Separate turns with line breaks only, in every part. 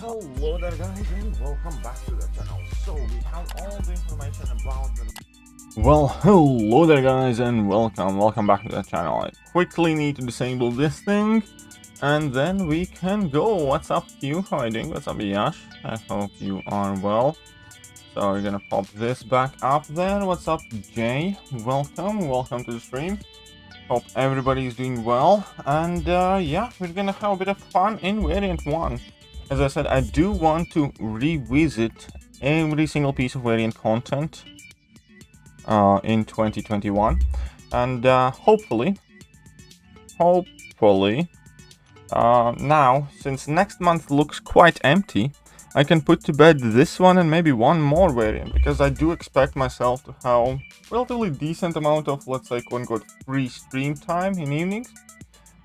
Hello there guys and welcome back to the channel. So we have all the information about the... Well, hello there guys and welcome back to the channel. I quickly need to disable this thing and then we can go. What's up you? How are you doing? What's up Yash? I hope you are well. So we're gonna pop this back up there. What's up Jay? Welcome to the stream. Hope everybody is doing well, and yeah, we're gonna have a bit of fun in variant 1. As I said, I do want to revisit every single piece of variant content in 2021, and hopefully now, since next month looks quite empty, I can put to bed this one and maybe one more variant, because I do expect myself to have relatively decent amount of, let's say, quote-unquote, free stream time in evenings.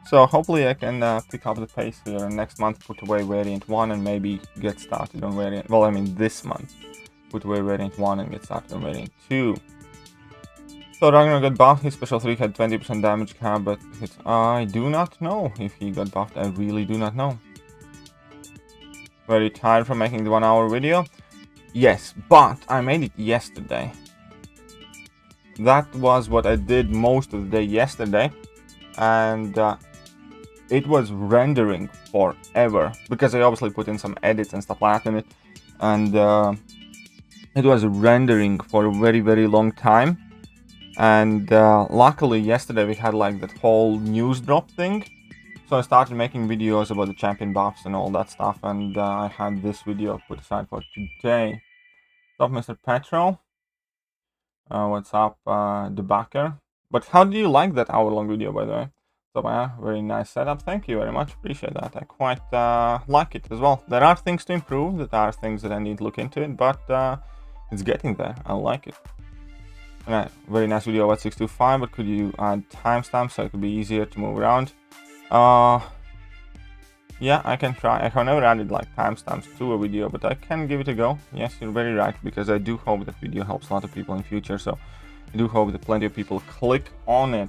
So hopefully I can pick up the pace here and next month put away variant 1 and maybe get started on variant, well, I mean this month, put away variant 1 and get started on variant 2. So Ragnar got buffed, his special 3 had 20% damage cap, but I do not know if he got buffed, I really do not know. Very tired from making the 1 hour video? Yes, but I made it yesterday. That was what I did most of the day yesterday, and it was rendering forever because I obviously put in some edits and stuff like that in it, and it was rendering for a very long time. And luckily yesterday we had like that whole news drop thing. So I started making videos about the champion buffs and all that stuff, and I had this video put aside for today. What's up, Mr. Petro? What's up, Debacker? But how do you like that hour-long video, by the way? So yeah, very nice setup. Thank you very much. Appreciate that. I quite like it as well. There are things to improve. There are things that I need to look into it, but it's getting there. I like it. Alright, very nice video about 625. But could you add timestamps so it could be easier to move around? Yeah, I can try. I have never added like timestamps to a video, but I can give it a go. Yes, you're very right, because I do hope that video helps a lot of people in future. So I do hope that plenty of people click on it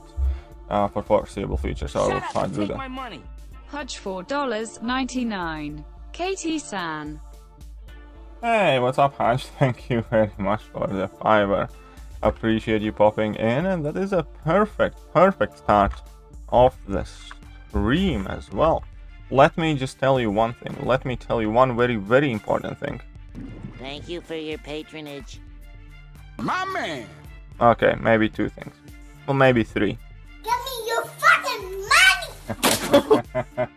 for foreseeable future. So I will try to do that.
Hutch $4.99. Katie San.
Hey, what's up, Hutch? Thank you very much for the $5. Appreciate you popping in, and that is a perfect start of the stream as well. Let me just tell you one thing. Let me tell you one very important thing.
Thank you for your patronage.
My man!
Okay, maybe 2 things. Well, maybe 3.
Give me your fucking money!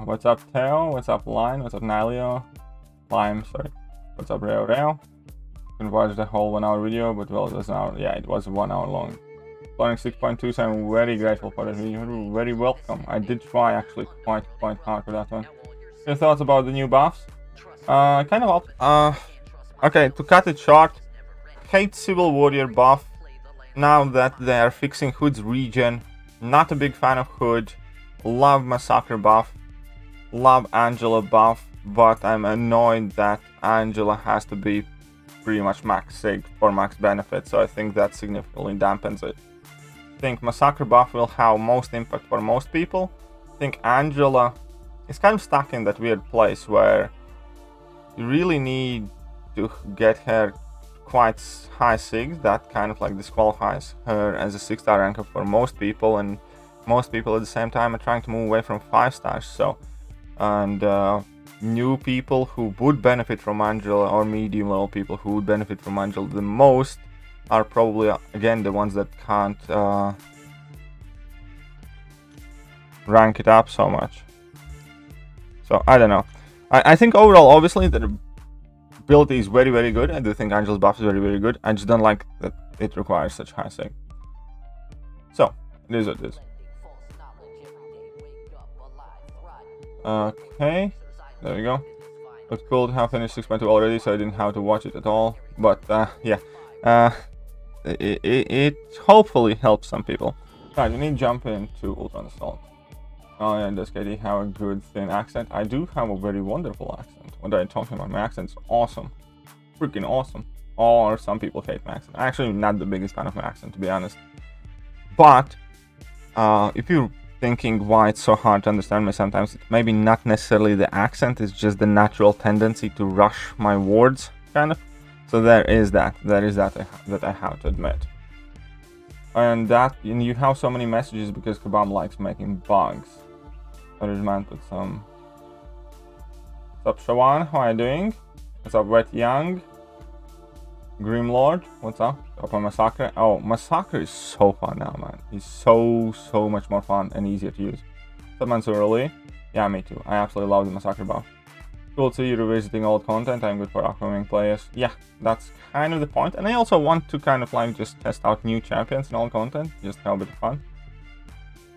What's up, Teo? What's up, Line? What's up, Nalio? Lime, sorry. What's up, Reo? You can watch the whole 1 hour video, but well, it was an hour. Yeah, it was 1 hour long. Learning 6.2, so I'm very grateful for that video. You're very welcome. I did try actually quite hard for that one. Your thoughts about the new buffs? Kind of okay, to cut it short, hate Civil Warrior buff. Now that they are fixing Hood's regen, not a big fan of Hood. Love Massacre buff, love Angela buff, but I'm annoyed that Angela has to be pretty much max sig for max benefit, so I think that significantly dampens it. I think Massacre buff will have most impact for most people. I think Angela is kind of stuck in that weird place where you really need to get her quite high sig. That kind of like disqualifies her as a 6-star ranker for most people, and most people at the same time are trying to move away from 5 stars. So, and new people who would benefit from Angela, or medium level people who would benefit from Angela the most, are probably again the ones that can't rank it up so much. So I don't know. I think overall, obviously, the ability is very good. I do think Angela's buff is very good. I just don't like that it requires such high sig. So it is what it is. Okay, there we go. It's cool to have finished 6.2 already, so I didn't have to watch it at all. But yeah. It hopefully helps some people. Right, we need to jump into Ultra Assault. Oh yeah, does Katie have a good thin accent? I do have a very wonderful accent. What are you talking about? My accent's awesome. Freaking awesome. Or some people hate my accent. Actually, not the biggest fan of my accent, to be honest. But if you thinking why it's so hard to understand me sometimes, it's maybe not necessarily the accent, it's just the natural tendency to rush my words, kind of. So there is that I have to admit. And you have so many messages because Kabam likes making bugs. Others man put some. What's up, Shawan? How are you doing? What's up, Wet Young? Grimlord, what's up? Up on Massacre. Oh, Massacre is so fun now, man. He's so much more fun and easier to use. What's up, man, so early? Yeah, me too. I absolutely love the Massacre buff. Cool to see you revisiting old content. I'm good for upcoming players. Yeah, that's kind of the point. And I also want to kind of like just test out new champions in old content. Just have a bit of fun.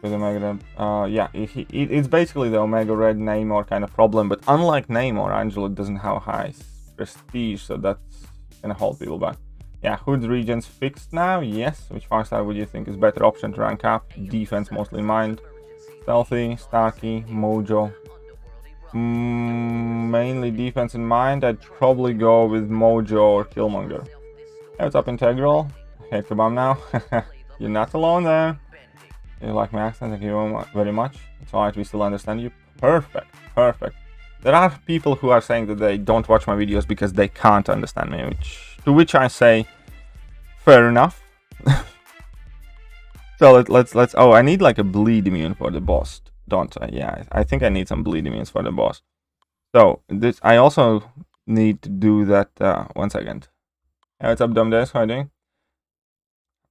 With Omega Red, yeah, it's basically the Omega Red Namor kind of problem. But unlike Namor, Angelo doesn't have high prestige, so that's gonna hold people back. Yeah, Hood's regions fixed now. Yes. Which 5-star would you think is better option to rank up? Defense mostly in mind. Stealthy, Starkey, Mojo. Mainly defense in mind. I'd probably go with Mojo or Killmonger. Hey, what's up, Integral? Hey, Kabam now. You're not alone there. You like my accent? Thank you very much. It's alright, we still understand you. Perfect, perfect. There are people who are saying that they don't watch my videos because they can't understand me, to which I say, fair enough. So let's. Oh, I need like a bleed immune for the boss, don't I? Yeah, I think I need some bleed immunes for the boss. So this, I also need to do that. 1 second. Hey, what's up, Dumb Days? How are you doing?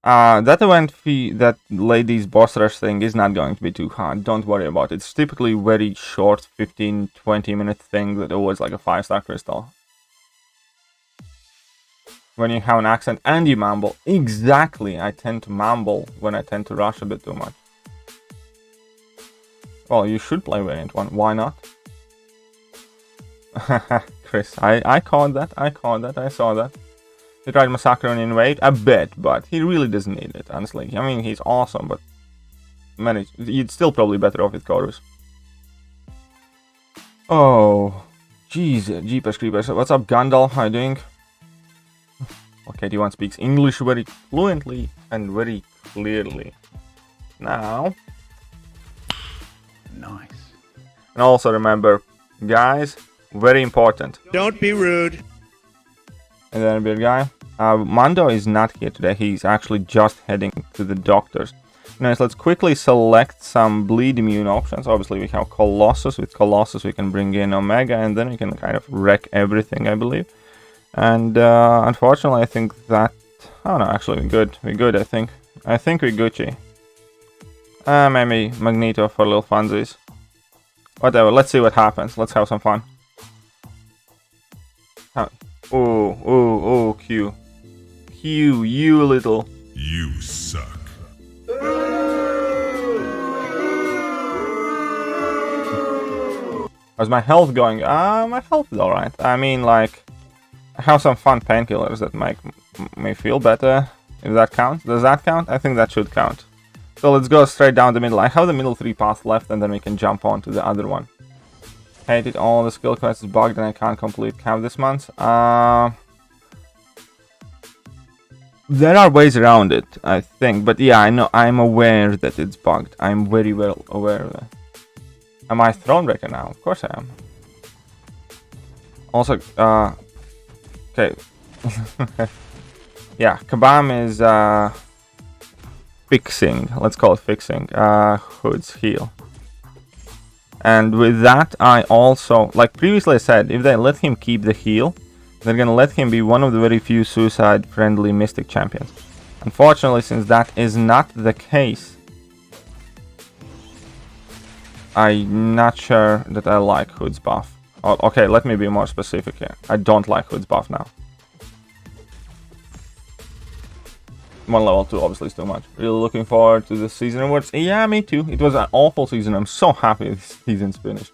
That event fee, that lady's boss rush thing is not going to be too hard. Don't worry about it. It's typically very short, 15-20 minute thing that always like a 5-star crystal. When you have an accent and you mumble, exactly. I tend to mumble when I tend to rush a bit too much. Well, you should play variant 1. Why not? Chris, I caught that. I saw that. He tried Massacre and Invade a bit, but he really doesn't need it, honestly. I mean, he's awesome, but you'd still probably better off with Chorus. Oh, jeez, Jeepers Creepers. What's up, Gandalf? How are you doing? Okay, T1 speaks English very fluently and very clearly. Now.
Nice.
And also remember, guys, very important.
Don't be rude.
And then a big guy. Mando is not here today. He's actually just heading to the doctors. Nice. Let's quickly select some bleed immune options. Obviously, we have Colossus. With Colossus, we can bring in Omega, and then we can kind of wreck everything, I believe. And unfortunately, I think that. Oh no, actually, we're good. We're good. I think we're Gucci. Maybe Magneto for little funsies. Whatever. Let's see what happens. Let's have some fun. Oh, Q. Q, you little.
You suck.
How's my health going? My health is alright. I mean, like, I have some fun painkillers that make me feel better. If that counts. Does that count? I think that should count. So let's go straight down the middle. I have the middle 3 paths left, and then we can jump on to the other one. Hate it, all the skill quests is bugged and I can't complete camp this month. There are ways around it, I think. But yeah, I know, I'm aware that it's bugged. I'm very well aware of that. Am I Thronebreaker now? Of course I am. Also, okay. Yeah, Kabam is fixing, let's call it fixing, Hood's heal. And with that, I also, like previously I said, if they let him keep the heal, they're gonna let him be one of the very few suicide-friendly Mystic champions. Unfortunately, since that is not the case, I'm not sure that I like Hood's buff. Oh, okay, let me be more specific here. I don't like Hood's buff now. 1 level 2 obviously is too much. Really looking forward to the season awards. Yeah, me too. It was an awful season. I'm so happy this season's finished.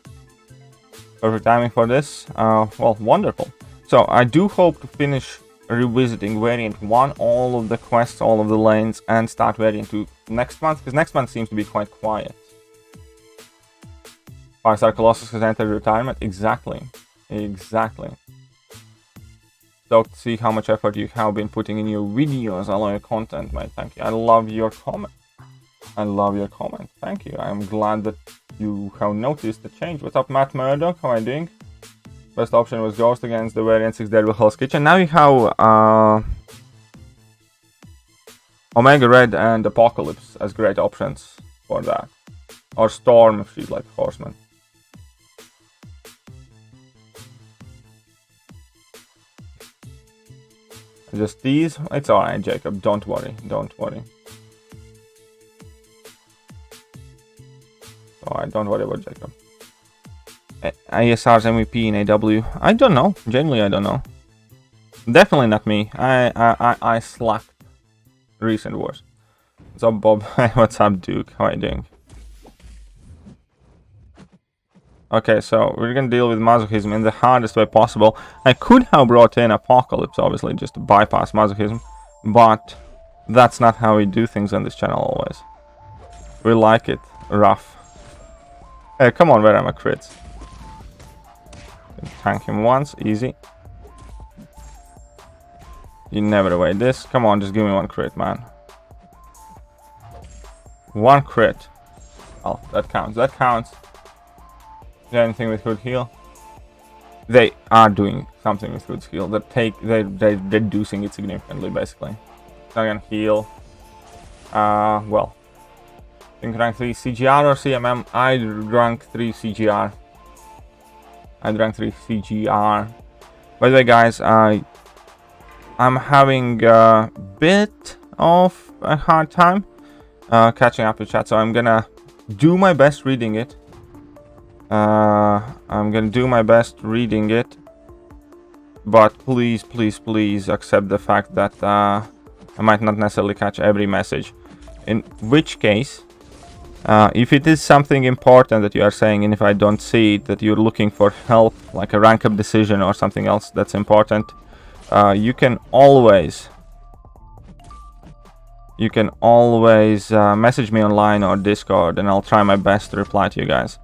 Perfect timing for this. Well, wonderful. So I do hope to finish revisiting Variant 1, all of the quests, all of the lanes, and start Variant 2 next month, because next month seems to be quite quiet. 5-star Colossus has entered retirement. Exactly. Exactly. To see how much effort you have been putting in your videos. I love your content, mate. Thank you. I love your comment. I love your comment. Thank you. I'm glad that you have noticed the change. What's up, Matt Murdoch? How are you doing? Best option was Ghost against the variant 6 Dead with Hell's Kitchen. Now you have Omega Red and Apocalypse as great options for that. Or Storm if she's like Horseman. Just these? It's alright, Jacob. Don't worry. Don't worry. Alright, don't worry about Jacob. ISR's MVP in AW? I don't know. Genuinely, I don't know. Definitely not me. I slacked recent wars. What's up, Bob? What's up, Duke? How are you doing? Okay, so we're gonna deal with masochism in the hardest way possible. I could have brought in Apocalypse, obviously, just to bypass masochism, but that's not how we do things on this channel always. We like it rough. Hey, come on, where are my crits? Tank him once, easy. You never evade this. Come on, just give me one crit, man. One crit. Oh, that counts. That counts. Is there anything with Hood heal? They are doing something with Hood's heal. They're reducing it significantly, basically. So I can heal. Well. I think rank 3 CGR or CMM. I rank 3 CGR. I drank 3 CGR. By the way, guys, I'm having a bit of a hard time catching up with chat, so I'm gonna do my best reading it. But please accept the fact that I might not necessarily catch every message. In which case, if it is something important that you are saying, and if I don't see it, that you're looking for help, like a rank up decision or something else that's important, you can always message me online or Discord, and I'll try my best to reply to you guys.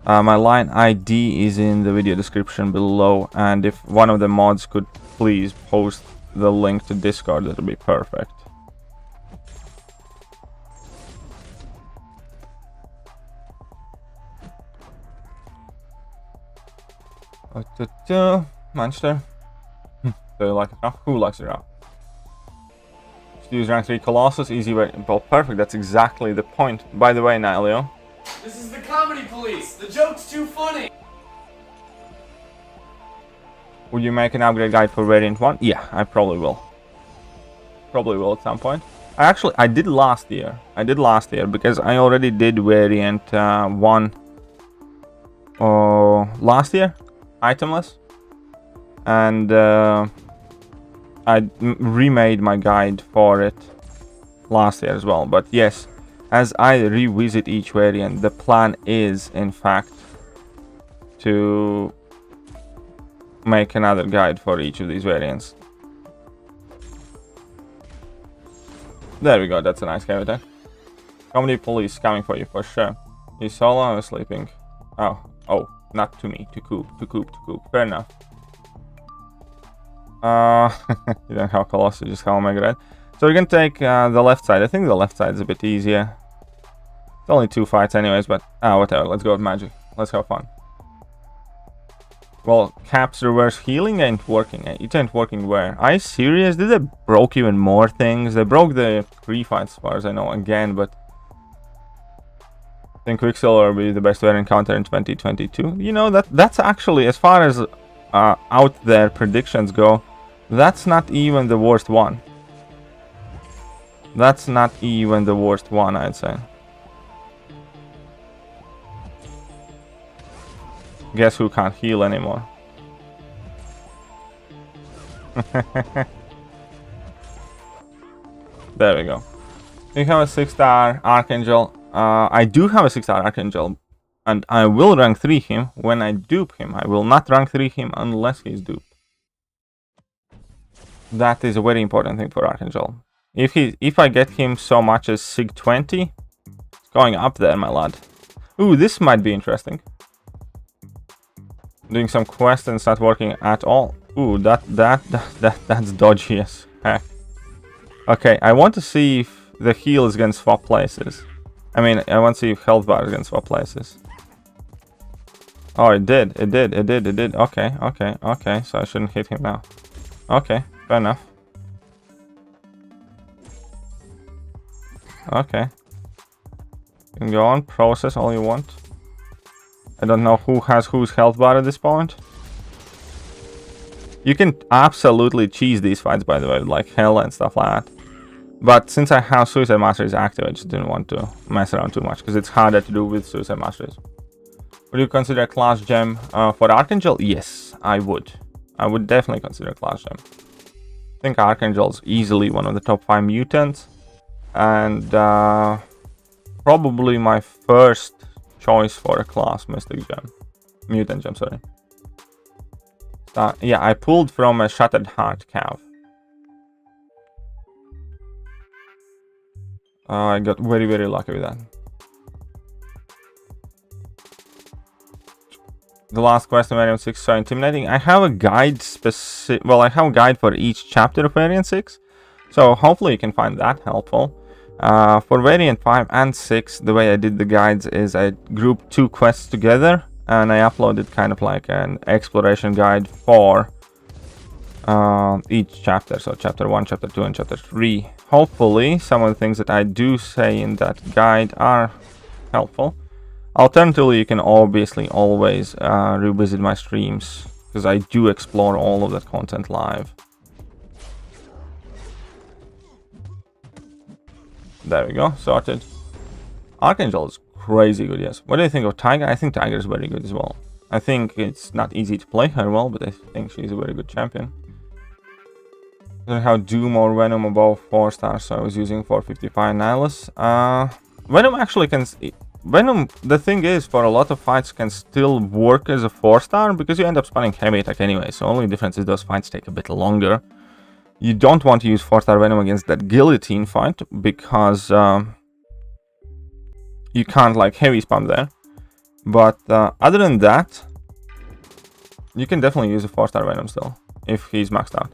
My line ID is in the video description below, and if one of the mods could please post the link to Discord, that would be perfect. Manchester. Do you like it now? Who likes it now? Just use rank 3 Colossus, easy way. Well, perfect, that's exactly the point. By the way, Nileo.
This is the comedy police! The joke's too funny!
Would you make an upgrade guide for variant 1? Yeah, I probably will. Probably will at some point. I did last year. Because I already did variant 1 last year. Itemless. And I remade my guide for it last year as well. But yes, as I revisit each variant, the plan is, in fact, to make another guide for each of these variants. There we go, that's a nice game attack. Comedy police coming for you for sure. You solo, I was sleeping. Oh, not to me, to Coop. Fair enough. You don't have Colossus, just have Omega Red. So we're gonna take the left side. I think the left side is a bit easier. It's only 2 fights anyways, but whatever. Let's go with magic. Let's have fun. Well, Cap's reverse healing ain't working. It ain't working where? Are you serious? Did they broke even more things? They broke the 3 fights as far as I know again, but I think Quicksilver will be the best variant counter in 2022. You know, that's actually, as far as out there predictions go, that's not even the worst one. That's not even the worst one, I'd say. Guess who can't heal anymore? There we go. You have a 6-star Archangel. I do have a 6-star Archangel, and I will rank 3 him when I dupe him. I will not rank 3 him unless he's duped. That is a very important thing for Archangel. If I get him so much as Sig 20, it's going up there, my lad. Ooh, this might be interesting. Doing some quest and it's not working at all. Ooh, that's dodgy as heck. Okay, I want to see if the heal is gonna swap places. I mean, I want to see if health bars can swap places. Oh, it did. Okay, okay. So I shouldn't hit him now. Okay, fair enough. Okay. You can go on, process all you want. I don't know who has whose health bar at this point. You can absolutely cheese these fights, by the way, like hell and stuff like that. But since I have Suicide Masteries active, I just didn't want to mess around too much, because it's harder to do with Suicide Masteries. Would you consider Class Gem for Archangel? Yes, I would. I would definitely consider Class Gem. I think Archangel's easily one of the top 5 mutants. And probably my first choice for a class Mystic Gem. Mutant Gem, sorry. Yeah, I pulled from a Shattered Heart Cav. I got very, very lucky with that. The last question, Variant 6, so intimidating. I have a guide I have a guide for each chapter of Variant 6. So hopefully you can find that helpful. For Variant 5 and 6, the way I did the guides is I grouped 2 quests together. And I uploaded kind of like an exploration guide for each chapter. So chapter 1, chapter 2, and chapter 3. Hopefully some of the things that I do say in that guide are helpful. Alternatively, you can obviously always revisit my streams, because I do explore all of that content live. There we go, sorted. Archangel is crazy good, yes. What do you think of Tiger? I think Tiger is very good as well. I think it's not easy to play her well, but I think she's a very good champion. I have Doom or Venom above 4 stars, so I was using 455 Nihilus. Venom actually can... Venom, the thing is, for a lot of fights can still work as a 4 star, because you end up spawning heavy attack anyway, so only difference is those fights take a bit longer. You don't want to use 4 star Venom against that guillotine fight, because you can't like heavy spam there. But other than that, you can definitely use a 4 star Venom still, if he's maxed out.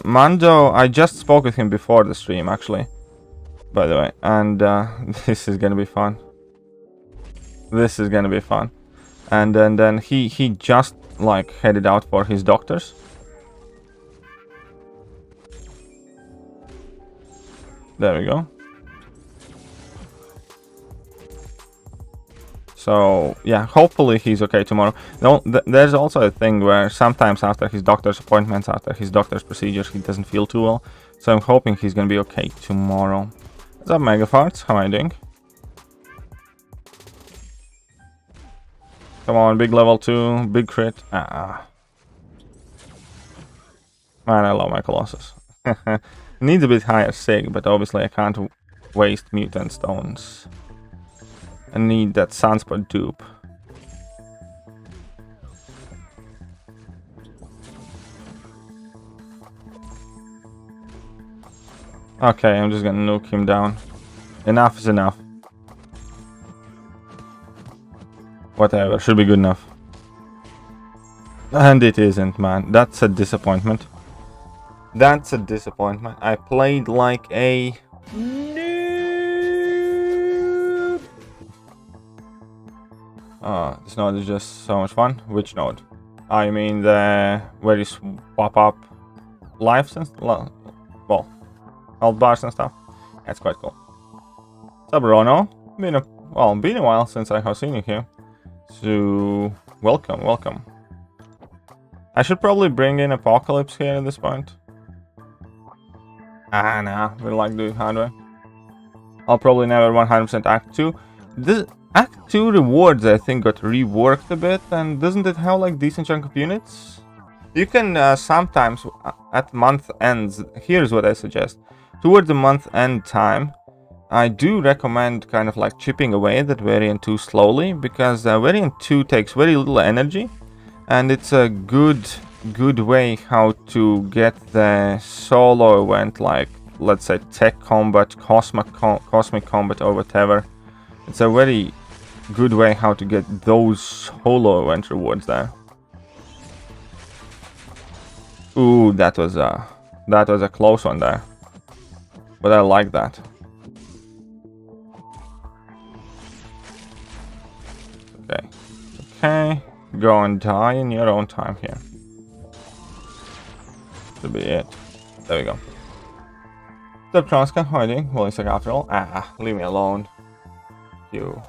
Mando, I just spoke with him before the stream, actually, by the way, and this is gonna be fun. This is gonna be fun. And then he just like headed out for his doctors. There we go. So yeah, hopefully he's okay tomorrow. There's also a thing where sometimes after his doctor's appointments, after his doctor's procedures, he doesn't feel too well. So I'm hoping he's gonna be okay tomorrow. What's up, Megafarts? How am I doing? Come on, big level 2, big crit. Man, I love my Colossus. Needs a bit higher sig, but obviously I can't waste mutant stones. I need that Sunspot dupe. Okay, I'm just gonna nuke him down. Enough is enough. Whatever, should be good enough. And it isn't, man. That's a disappointment. That's a disappointment. I played like a noob. Oh, this node is just so much fun. Which node? I mean the where you swap up lives and well, health bars and stuff. That's quite cool. What's up, Rono? Been a while since I have seen you here. So welcome. I should probably bring in Apocalypse here at this point. Nah, we like doing hardware. I'll probably never 100% Act 2. This Act 2 rewards, I think, got reworked a bit, and doesn't it have like decent chunk of units? You can sometimes at month ends. Here's what I suggest. Towards the month end time, I do recommend kind of like chipping away that variant 2 slowly, because variant 2 takes very little energy, and it's a good way how to get the solo event, like let's say tech combat, cosmic combat, or whatever. It's a very good way how to get those solo event rewards there. Ooh, that was a close one there, but I like that. Okay. Okay. Go and die in your own time here. Should be it. There we go. What's up, Transka? How are you doing? Well, it's like after all. Ah, leave me alone. You.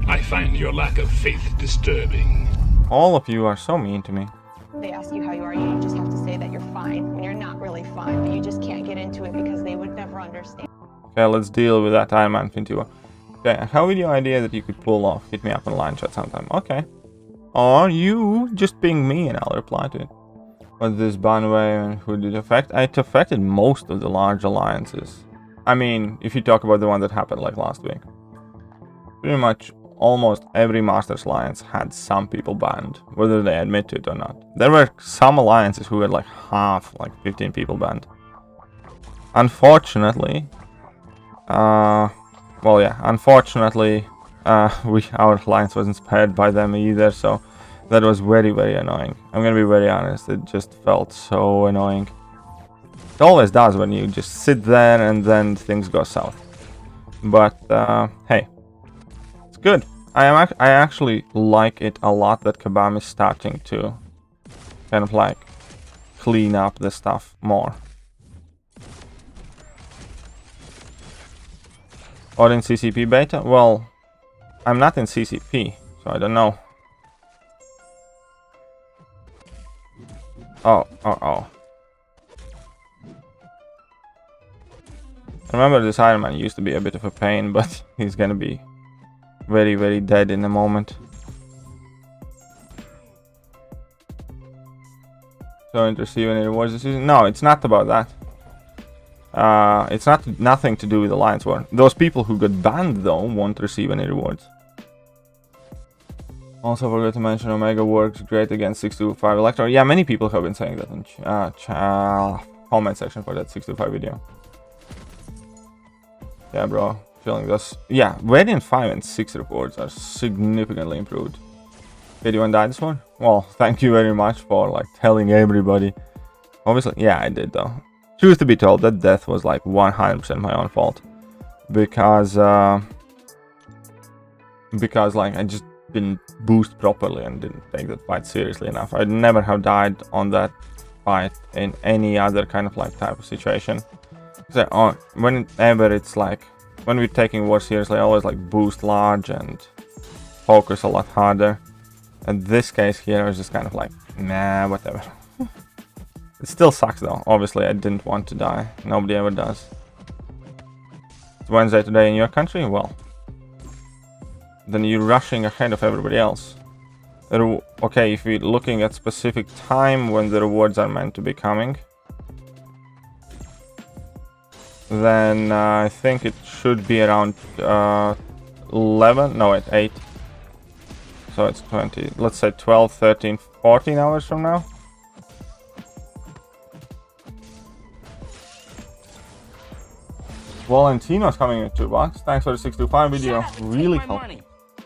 I find your lack of faith disturbing.
All of you are so mean to me.
They ask you how you are, you just have to say that you're fine when you're not really fine, but you just can't get into it because they would never understand.
Okay, let's deal with that Iron Man Fintua. Okay, how with your idea that you could pull off? Hit me up on line chat sometime. Okay. Or you just ping me and I'll reply to it. What's this Banway and who did it affect? It affected most of the large alliances. I mean, if you talk about the one that happened like last week. Pretty much almost every Masters Alliance had some people banned, whether they admit to it or not. There were some alliances who had like half, like 15 people banned. Unfortunately, well, yeah, unfortunately, our alliance wasn't spared by them either, so that was very, very annoying. I'm gonna be very honest, it just felt so annoying. It always does when you just sit there and then things go south. But, hey, it's good. I actually like it a lot that Kabam is starting to kind of like clean up the stuff more. Or in CCP beta? Well, I'm not in CCP, so I don't know. Oh. Remember, this Iron Man used to be a bit of a pain, but he's gonna be very, very dead in a moment. Don't receive any rewards this season? No, it's not about that. It's nothing to do with Alliance War. Those people who got banned though won't receive any rewards. Also forgot to mention Omega works great against 625 Electro. Yeah, many people have been saying that in comment section for that 625 video. Yeah, bro, feeling this. Yeah, Radiant 5 and 6 rewards are significantly improved. Did you want to die this one? Well, thank you very much for like telling everybody. Obviously, yeah, I did though. Truth to be told, that death was like 100% my own fault. Because like I just didn't boost properly and didn't take that fight seriously enough. I'd never have died on that fight in any other kind of like type of situation. So whenever it's like, when we're taking war seriously, I always like boost large and focus a lot harder. In this case here, I was just kind of like, nah, whatever. It still sucks though. Obviously, I didn't want to die. Nobody ever does. It's Wednesday today in your country? Well, then you're rushing ahead of everybody else. Okay, if we're looking at specific time when the rewards are meant to be coming, then I think it should be around 11, no wait, 8. So it's 20, let's say 12, 13, 14 hours from now. Valentino's coming in $2. Thanks for the 625 video, really helpful.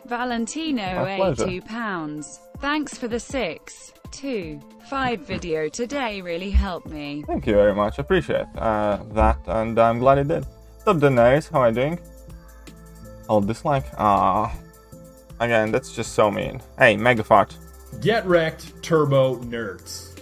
Valentino, £82. Thanks for the 625 video today, really helped me.
Thank you very much, appreciate that, and I'm glad it did. What's up, Daenerys? How are you doing? I'll dislike. Again, that's just so mean. Hey, Megafart.
Get wrecked, turbo nerds.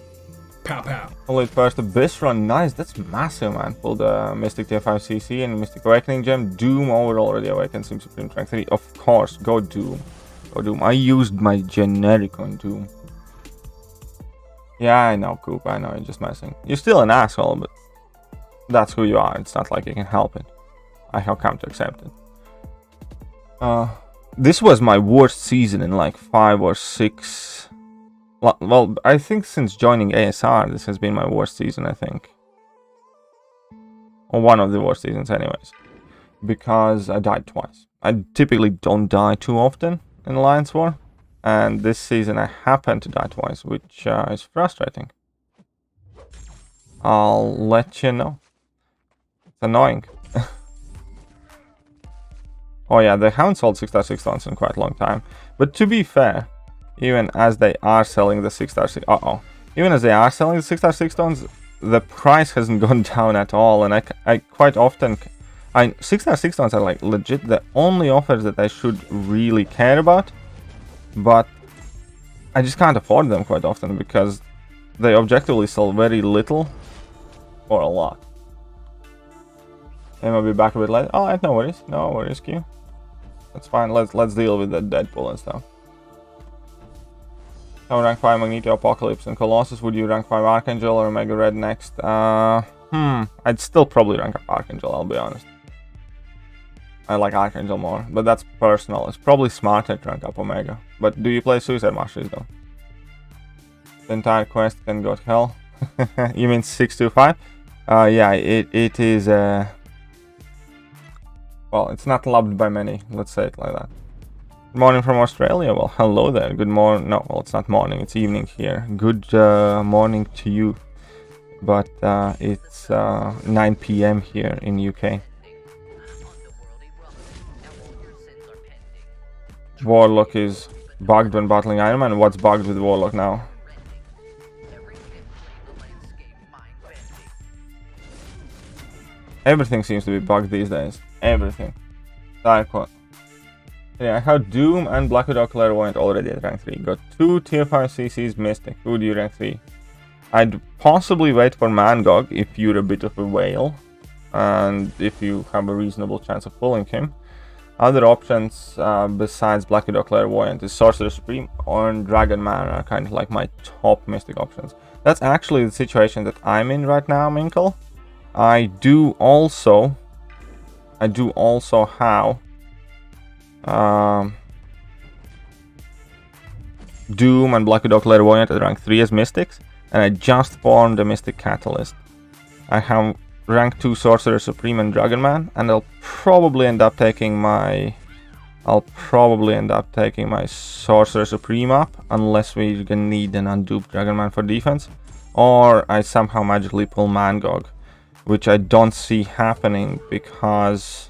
Pow pow.
Only first Abyss run, nice, that's massive, man. Pulled the Mystic TF5CC and Mystic Awakening Gem. Doom over already awakened, Sim Supreme Strength 3. Of course, go Doom. Go Doom. I used my generic on Doom. Yeah, I know, Coop, I know, you're just messing. You're still an asshole, but that's who you are. It's not like you can help it. I have come to accept it. This was my worst season in like 5 or 6. Well, I think since joining ASR, this has been my worst season, I think. Or one of the worst seasons anyways. Because I died twice. I typically don't die too often in Alliance War. And this season I happened to die twice, which is frustrating. I'll let you know. It's annoying. Oh yeah, they haven't sold 6-star 6 tons in quite a long time. But to be fair, even as they are selling the 6-star 6... Even as they are selling the 6-star 6 tons, the price hasn't gone down at all. And I quite often... 6-star 6-stars are like legit the only offers that I should really care about, but I just can't afford them quite often because they objectively sell very little or a lot. I might be back a bit late. Alright, no worries, Q. That's fine. Let's deal with the Deadpool and stuff. So rank 5 Magneto, Apocalypse, and Colossus. Would you rank 5 Archangel or Omega Red next? I'd still probably rank up Archangel, I'll be honest. I like Archangel more, but that's personal. It's probably smarter to rank up Omega. But do you play Suicide Masters though? The entire quest can go to hell. You mean 625? Yeah, it is. Well, it's not loved by many. Let's say it like that. Good morning from Australia. Well, hello there. Good morning. No, well, it's not morning. It's evening here. Good morning to you. But it's 9 p.m. here in UK. Warlock is bugged when battling Iron Man. What's bugged with Warlock now? Everything seems to be bugged these days. Everything. Like what? Yeah, I have Doom and Black Widow Clairvoyant already at rank 3. Got 2 tier 5 CCs Mystic. Who do you rank 3? I'd possibly wait for Mangog if you're a bit of a whale. And if you have a reasonable chance of pulling him. Other options besides Black Widow Clairvoyant is Sorcerer Supreme or Dragon Man are kind of like my top Mystic options. That's actually the situation that I'm in right now, Minkle. I do also have Doom and Black Widow Clairvoyant at rank 3 as Mystics, and I just formed a Mystic Catalyst. I have rank 2 Sorcerer Supreme and Dragon Man, and I'll probably end up taking my Sorcerer Supreme up, unless we're gonna need an unduped Dragon Man for defense, or I somehow magically pull Mangog, which I don't see happening because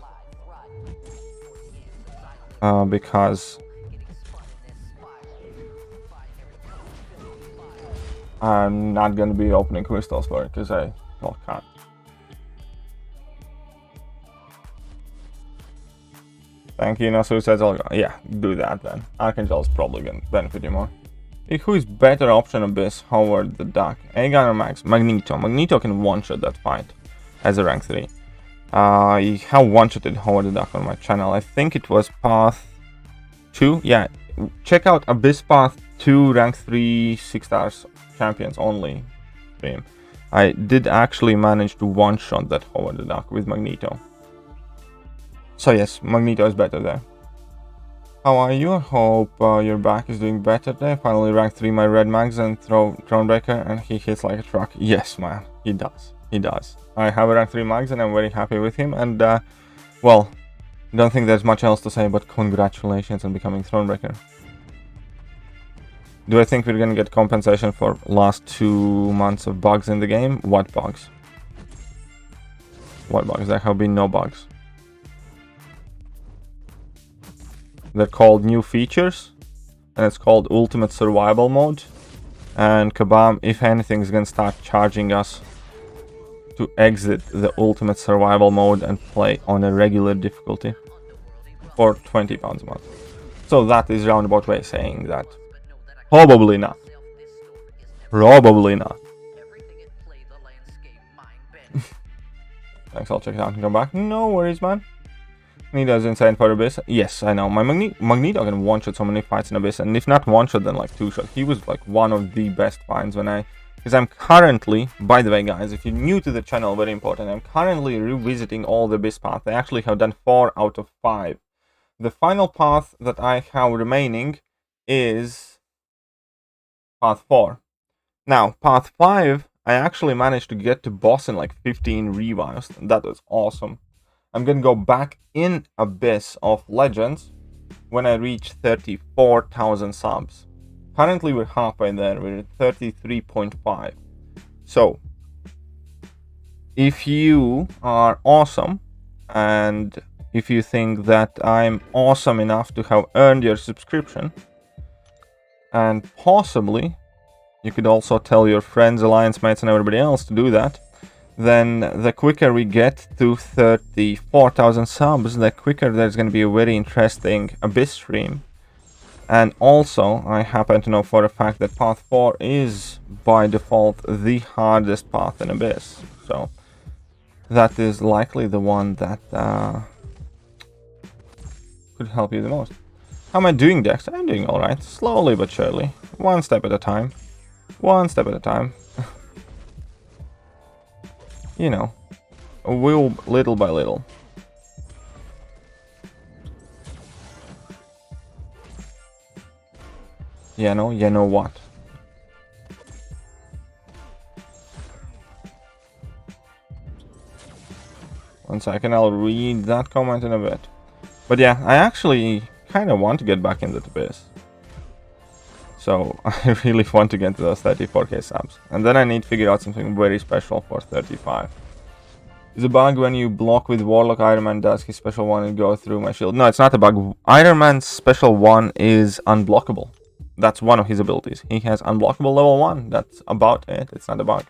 I'm not gonna be opening crystals for it because I can't. Thank you, no suicides. Yeah, do that then. Archangel is probably gonna benefit you more. Who is better option Abyss, Howard the Duck? Aegon or Max? Magneto. Magneto can one-shot that fight as a rank 3. I have one-shotted Howard the Duck on my channel. I think it was Path 2. Yeah, check out Abyss Path 2 rank 3 6 stars champions only stream. I did actually manage to one-shot that Howard the Duck with Magneto. So yes, Magneto is better there. How are you? I hope your back is doing better there. Finally rank 3 my Red Mags and Thronebreaker, and he hits like a truck. Yes, man, he does. He does. I have a rank 3 Mags and I'm very happy with him. And well, don't think there's much else to say, but congratulations on becoming Thronebreaker. Do I think we're gonna get compensation for last 2 months of bugs in the game? What bugs? What bugs? There have been no bugs. They're called new features, and it's called Ultimate Survival Mode. And Kabam, if anything, is gonna start charging us to exit the Ultimate Survival Mode and play on a regular difficulty for £20 a month. So that is roundabout way saying that probably not. Probably not. Thanks, I'll check it out and come back. No worries, man. Magneto is insane for Abyss. Yes, I know. My Magneto can one-shot so many fights in Abyss, and if not one-shot, then like 2-shot. He was like one of the best finds when because I'm currently, by the way guys, if you're new to the channel, very important, I'm currently revisiting all the Abyss paths. I actually have done 4 out of 5. The final path that I have remaining is path 4. Now, path 5, I actually managed to get to boss in like 15 revives, and that was awesome. I'm gonna go back in Abyss of Legends when I reach 34,000 subs. Currently we're halfway there, we're at 33.5. So, if you are awesome, and if you think that I'm awesome enough to have earned your subscription, and possibly you could also tell your friends, alliance mates, and everybody else to do that, then the quicker we get to 34,000 subs, the quicker there's going to be a very interesting Abyss stream. And also, I happen to know for a fact that Path 4 is, by default, the hardest path in Abyss. So, that is likely the one that could help you the most. How am I doing, Dex? I'm doing alright. Slowly but surely. One step at a time. One step at a time. You know, little by little. You know what? One second, I'll read that comment in a bit. But yeah, I actually kind of want to get back into the Abyss. So I really want to get to those 34k subs. And then I need to figure out something very special for 35. Is a bug when you block with Warlock, Iron Man does his special one and go through my shield. No, it's not a bug. Iron Man's special one is unblockable. That's one of his abilities. He has unblockable level 1. That's about it. It's not a bug.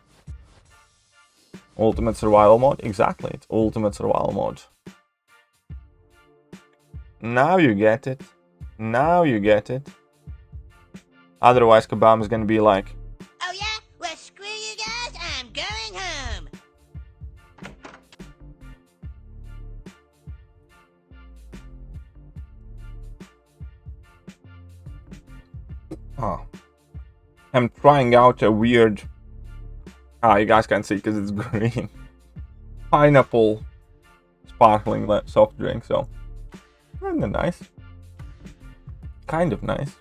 Ultimate survival mode? Exactly. It's ultimate survival mode. Now you get it. Now you get it. Otherwise, Kabam is gonna be like,
Oh yeah? Well, screw you guys. I'm going home.
oh, I'm trying out a weird... you guys can't see because it's green. Pineapple sparkling soft drink, so... Kinda nice. Kind of nice.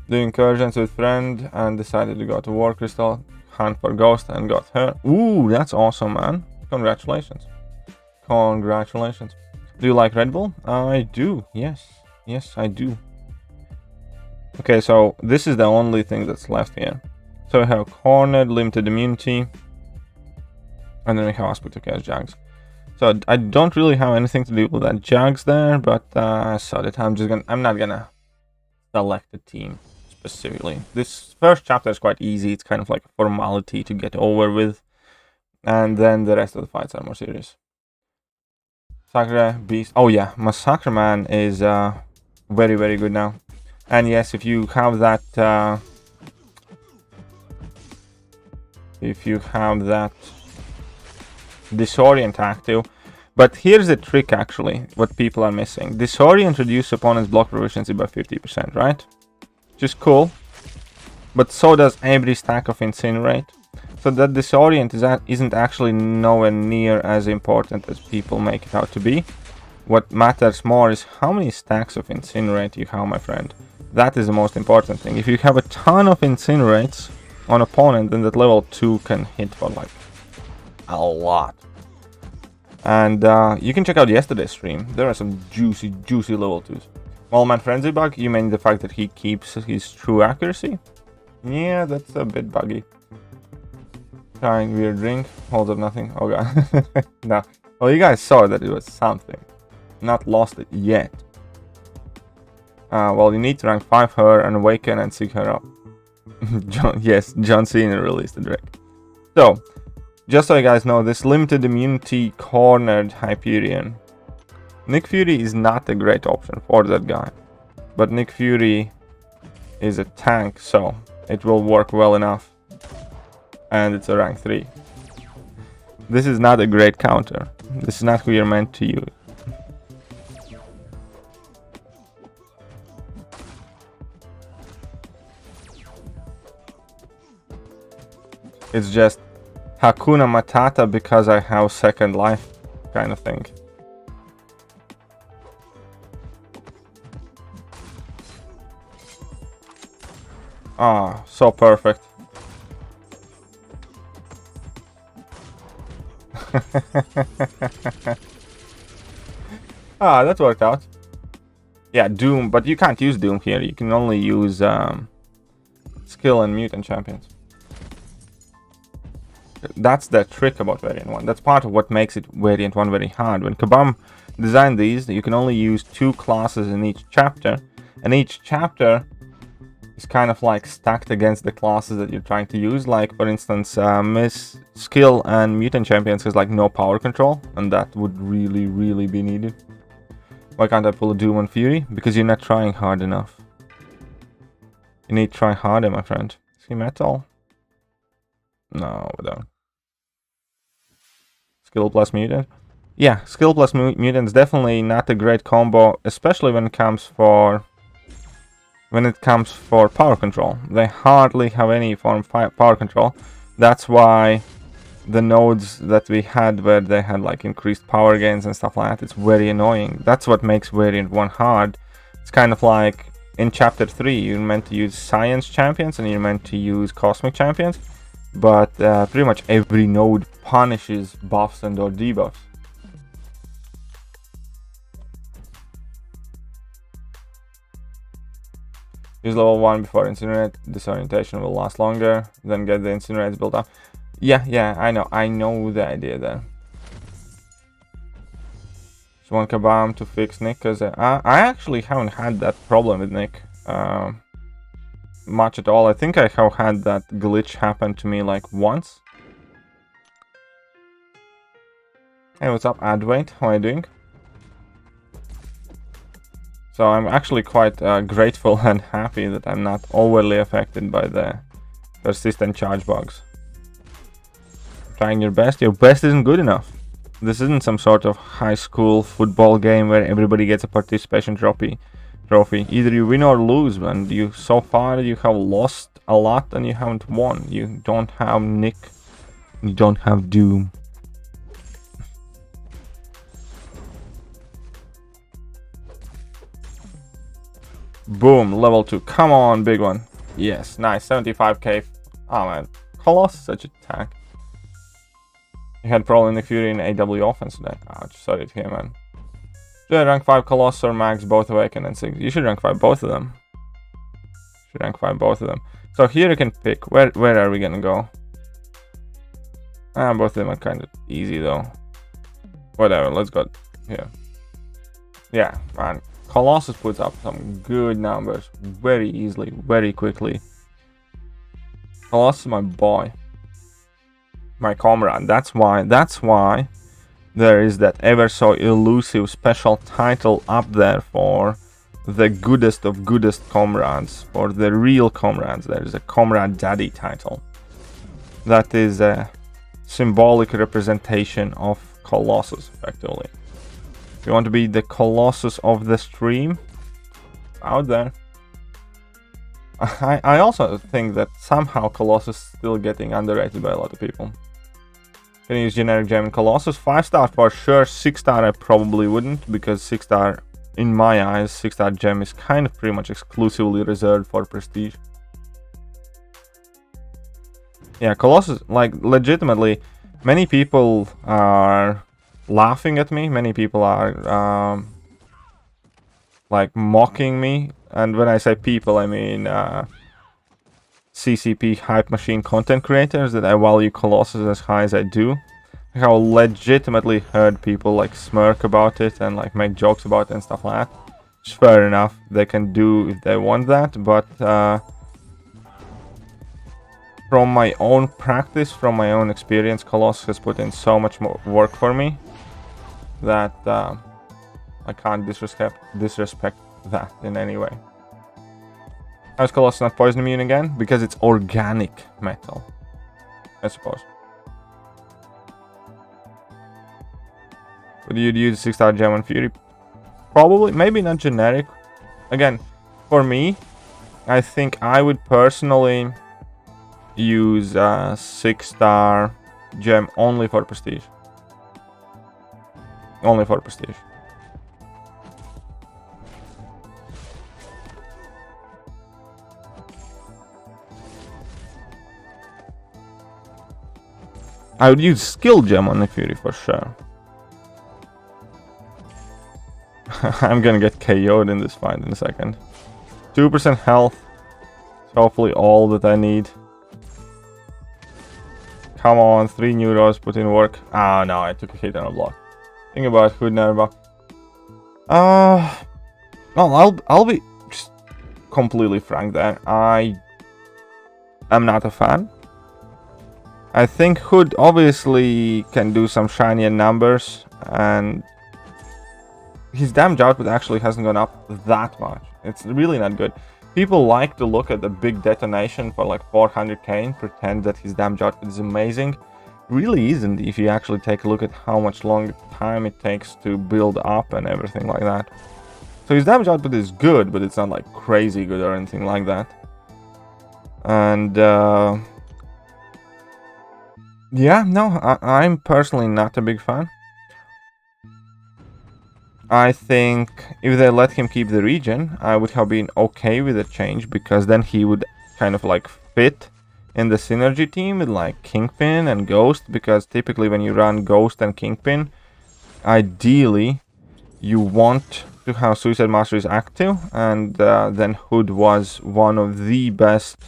Doing incursions with friend and decided to go to War Crystal, hunt for ghost and got her. Ooh, that's awesome, man. Congratulations. Congratulations. Do you like Red Bull? I do, yes. Yes, I do. Okay, so this is the only thing that's left here. So we have Cornered, Limited Immunity, and then we have Aspect of Chaos Jags. So I don't really have anything to do with that Jags there, but so that I'm not gonna select a team specifically. This first chapter is quite easy. It's kind of like a formality to get over with, and then the rest of the fights are more serious. Sakura Beast. Oh yeah, Massacre Man is very, very good now. And yes, if you have that Disorient active. But here's the trick, actually, what people are missing. Disorient reduces opponent's block proficiency by 50%, right? Which is cool. But so does every stack of Incinerate. So that Disorient isn't actually nowhere near as important as people make it out to be. What matters more is how many stacks of Incinerate you have, my friend. That is the most important thing. If you have a ton of Incinerates on opponent, then that level 2 can hit for like a lot. And you can check out yesterday's stream. There are some juicy level 2s. Wallman Frenzy bug? You mean the fact that he keeps his true accuracy? Yeah, that's a bit buggy. Trying weird drink. Holds up nothing. Oh god. No. Well, you guys saw that it was something. Not lost it yet. Well, you need to rank 5 her and awaken and seek her up. John Cena released the Drake. So, just so you guys know, this limited immunity cornered Hyperion. Nick Fury is not a great option for that guy. But Nick Fury is a tank, so it will work well enough. And it's a rank 3. This is not a great counter. This is not who you're meant to use. It's just Hakuna Matata because I have second life kind of thing. Ah, so perfect. Ah, that worked out. Yeah, Doom, but you can't use Doom here. You can only use skill and mutant champions. That's the trick about Variant 1. That's part of what makes it Variant 1 very hard. When Kabam designed these, you can only use 2 classes in each chapter. And each chapter is kind of like stacked against the classes that you're trying to use. Like for instance, Miss Skill and Mutant Champions has like no power control, and that would really be needed. Why can't I pull a Doom on Fury? Because you're not trying hard enough. You need to try harder, my friend. See metal? No, we don't. Skill plus Mutant? Yeah, Skill plus Mutant is definitely not a great combo, especially when it comes for power control. They hardly have any form of power control. That's why the nodes that we had where they had like increased power gains and stuff like that, it's very annoying. That's what makes Variant 1 hard. It's kind of like in Chapter 3, you're meant to use Science Champions and you're meant to use Cosmic Champions, but pretty much every node punishes buffs and or debuffs. Use level 1 before Incinerate. Disorientation will last longer. Then get the Incinerates built up. Yeah, I know the idea there. Just want Kabam to fix Nick, because I actually haven't had that problem with Nick much at all. I think I have had that glitch happen to me like once. Hey, what's up, Adwait? How are you doing? So I'm actually quite grateful and happy that I'm not overly affected by the persistent charge bugs. Trying your best isn't good enough. This isn't some sort of high school football game where everybody gets a participation trophy. Either you win or lose, and so far you have lost a lot and you haven't won. You don't have Nick, you don't have Doom. Boom, level 2. Come on, big one. Yes, nice. 75k. Oh man, Colossus, such a tank. You had probably Nick Fury in AW offense today. Ouch, sorry to hear, man. Should I rank 5 Colossus or Max, both Awaken and 6? You should rank 5 both of them. So here you can pick. Where are we gonna go? Both of them are kind of easy though. Whatever, let's go here. Yeah, man. Colossus puts up some good numbers very easily, very quickly. Colossus is my boy. My comrade. That's why there is that ever so elusive special title up there for the goodest of goodest comrades, for the real comrades. There is a Comrade Daddy title. That is a symbolic representation of Colossus, effectively. If you want to be the Colossus of the stream, out there. I also think that somehow Colossus is still getting underrated by a lot of people. Can you use generic gem in Colossus? 5-star for sure. 6-star I probably wouldn't, because 6-star, in my eyes, 6-star gem is kind of pretty much exclusively reserved for prestige. Yeah, Colossus, like, legitimately, many people are laughing at me. Many people are, like, mocking me. And when I say people, I mean CCP hype machine content creators that I value Colossus as high as I do. I have legitimately heard people like smirk about it and like make jokes about it and stuff like that. It's fair enough, they can do if they want that, but from my own practice, from my own experience, Colossus has put in so much more work for me that I can't disrespect that in any way. How's Colossus not poison immune again? Because it's organic metal, I suppose. Would you use 6-star gem on Fury? Probably, maybe not generic. Again, for me, I think I would personally use 6-star gem only for prestige. Only for prestige. I would use skill gem on the Fury for sure. I'm gonna get KO'd in this fight in a second. 2% health. It's hopefully all that I need. Come on, 3 neuros, put in work. Ah, no, I took a hit on a block. Think about Hood Nerva. Well, I'll be just completely frank there. I am not a fan. I think Hood obviously can do some shinier numbers, and his damage output actually hasn't gone up that much. It's really not good. People like to look at the big detonation for like 400k and pretend that his damage output is amazing. Really isn't if you actually take a look at how much longer time it takes to build up and everything like that. So his damage output is good, but it's not like crazy good or anything like that. And yeah, no, I'm personally not a big fan. I think if they let him keep the region, I would have been okay with the change, because then he would kind of like fit in the synergy team with like Kingpin and Ghost, because typically when you run Ghost and Kingpin, ideally you want to have Suicide Masteries active, and then Hood was one of the best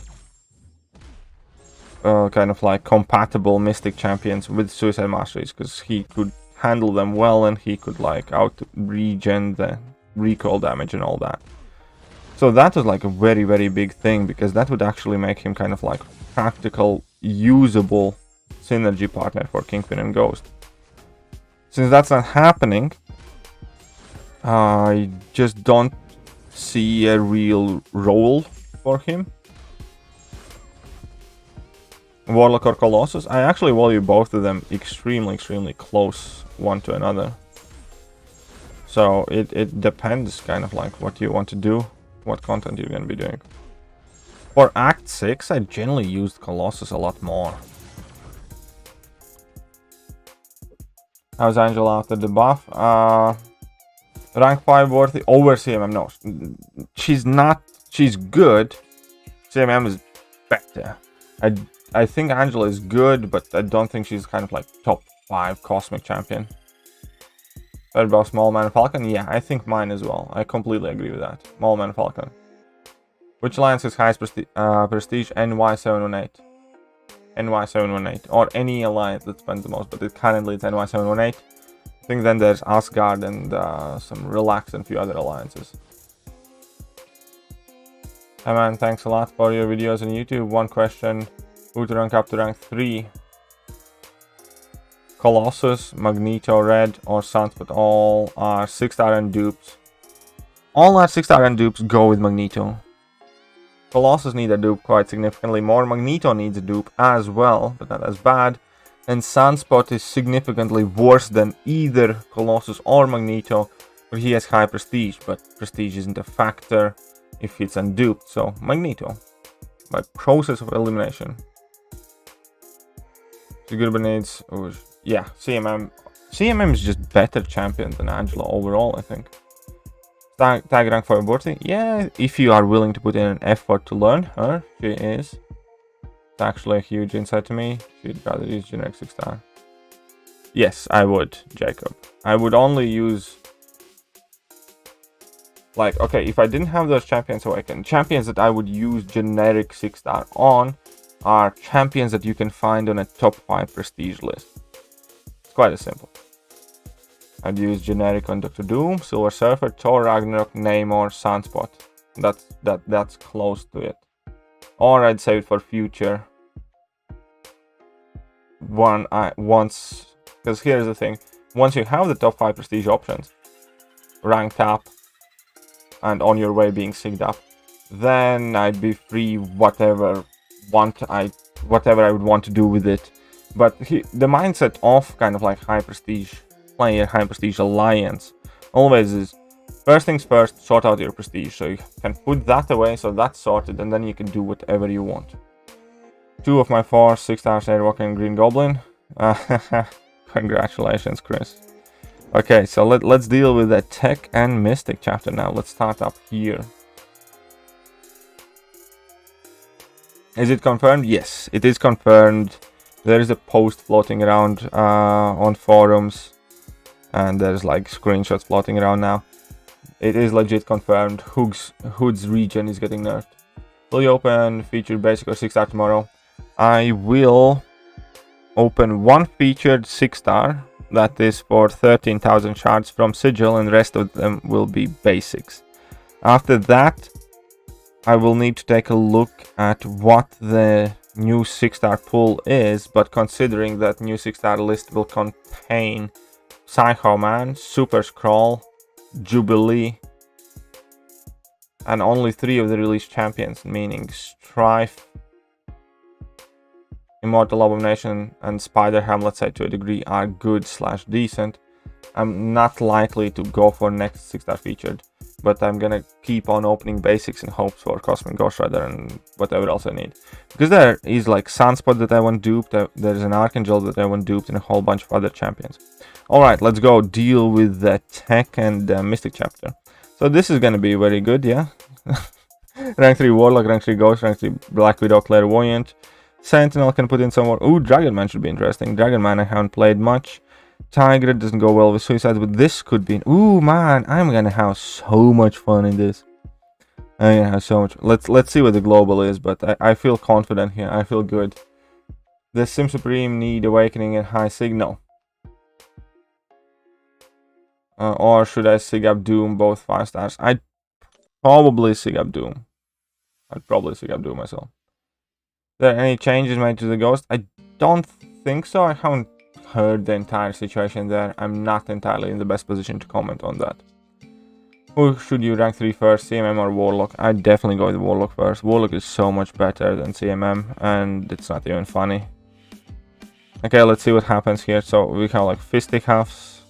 kind of like compatible Mystic champions with Suicide Masteries, because he could handle them well and he could like out regen the recoil damage and all that. So that was like a very, very big thing, because that would actually make him kind of like practical, usable synergy partner for Kingpin and Ghost. Since that's not happening, I just don't see a real role for him. Warlock or Colossus, I actually value both of them extremely close one to another. So it depends kind of like what you want to do, what content you're going to be doing. For Act 6, I generally used Colossus a lot more. How's Angela after the buff? Rank 5 worthy over CMM? No, she's not. She's good. CMM is better. I think Angela is good, but I don't think she's kind of like top 5 Cosmic Champion. What about Small Man Falcon? Yeah, I think mine as well. I completely agree with that. Small Man Falcon. Which alliance is highest prestige? NY718. NY718. Or any alliance that spends the most, but currently it's NY718. I think then there's Asgard and some Relax and a few other alliances. Hey man, thanks a lot for your videos on YouTube. One question. Who to rank up to rank 3? Colossus, Magneto, Red, or Sunspot. All are 6-star and dupes. All are 6-star and dupes. Go with Magneto. Colossus need a dupe quite significantly more. Magneto needs a dupe as well, but not as bad. And Sunspot is significantly worse than either Colossus or Magneto, but he has high prestige, but prestige isn't a factor if it's unduped, so Magneto. By process of elimination. Good needs, yeah, CMM. CMM is just better champion than Angela overall, I think. Tag rank for worthy? Yeah, if you are willing to put in an effort to learn her, she is. It's actually a huge insight to me. She'd rather use generic 6-star. Yes, I would, Jacob. I would only use... Like, okay, if I didn't have those champions awakened, champions that I would use generic 6-star on are champions that you can find on a top 5 prestige list. It's quite as simple. I'd use generic on Dr. Doom, Silver Surfer, Thor, Ragnarok, Namor, Sunspot. That's close to it. Or I'd save it for future. Because here's the thing. Once you have the top 5 prestige options, ranked up, and on your way being synced up, then I'd be free whatever I would want to do with it. But the mindset of kind of like high prestige player, high prestige alliance always is first things first, sort out your prestige, so you can put that away, so that's sorted, and then you can do whatever you want. 2 of my 4 6-star Airwalker and Green Goblin. Congratulations, Chris. Okay, so let's deal with the Tech and Mystic chapter now. Let's start up here. Is it confirmed? Yes, it is confirmed. There is a post floating around on forums, and there's like screenshots floating around now. It is legit confirmed. Hood's region is getting nerfed. Will you open featured basic or 6-star tomorrow? I will open one featured 6-star. That is for 13,000 shards from Sigil, and the rest of them will be basics. After that, I will need to take a look at what the new 6-star pool is, but considering that new 6-star list will contain Psycho Man, Super Scroll, Jubilee, and only 3 of the released champions, meaning Strife, Immortal Abomination, and Spider-Ham, let's say to a degree, are good/decent. I'm not likely to go for next 6-star featured, but I'm gonna keep on opening basics in hopes for Cosmic Ghost Rider and whatever else I need. Because there is like Sunspot that I want duped, there's an Archangel that I want duped, and a whole bunch of other champions. Alright, let's go deal with the Tech and Mystic chapter. So this is gonna be very good, yeah? Rank 3 Warlock, Rank 3 Ghost, Rank 3 Black Widow, Clairvoyant. Sentinel can put in some more. Ooh, Dragon Man should be interesting. Dragon Man I haven't played much. Tiger doesn't go well with Suicide, but this could be... Ooh, man, I'm gonna have so much fun in this. I'm gonna have so much... Let's see what the global is, but I feel confident here. I feel good. Does Sim Supreme need Awakening and High Sig? No. Or should I Sig up Doom, both 5 stars? I'd probably Sig up Doom. I'd probably Sig up Doom myself. Are there any changes made to the Ghost? I don't think so. I haven't heard the entire situation there. I'm not entirely in the best position to comment on that. Who should you rank 3 first, CMM or Warlock? I'd definitely go with Warlock first. Warlock is so much better than CMM, and it's not even funny. Okay, let's see what happens here. So we have like Fistic Halves.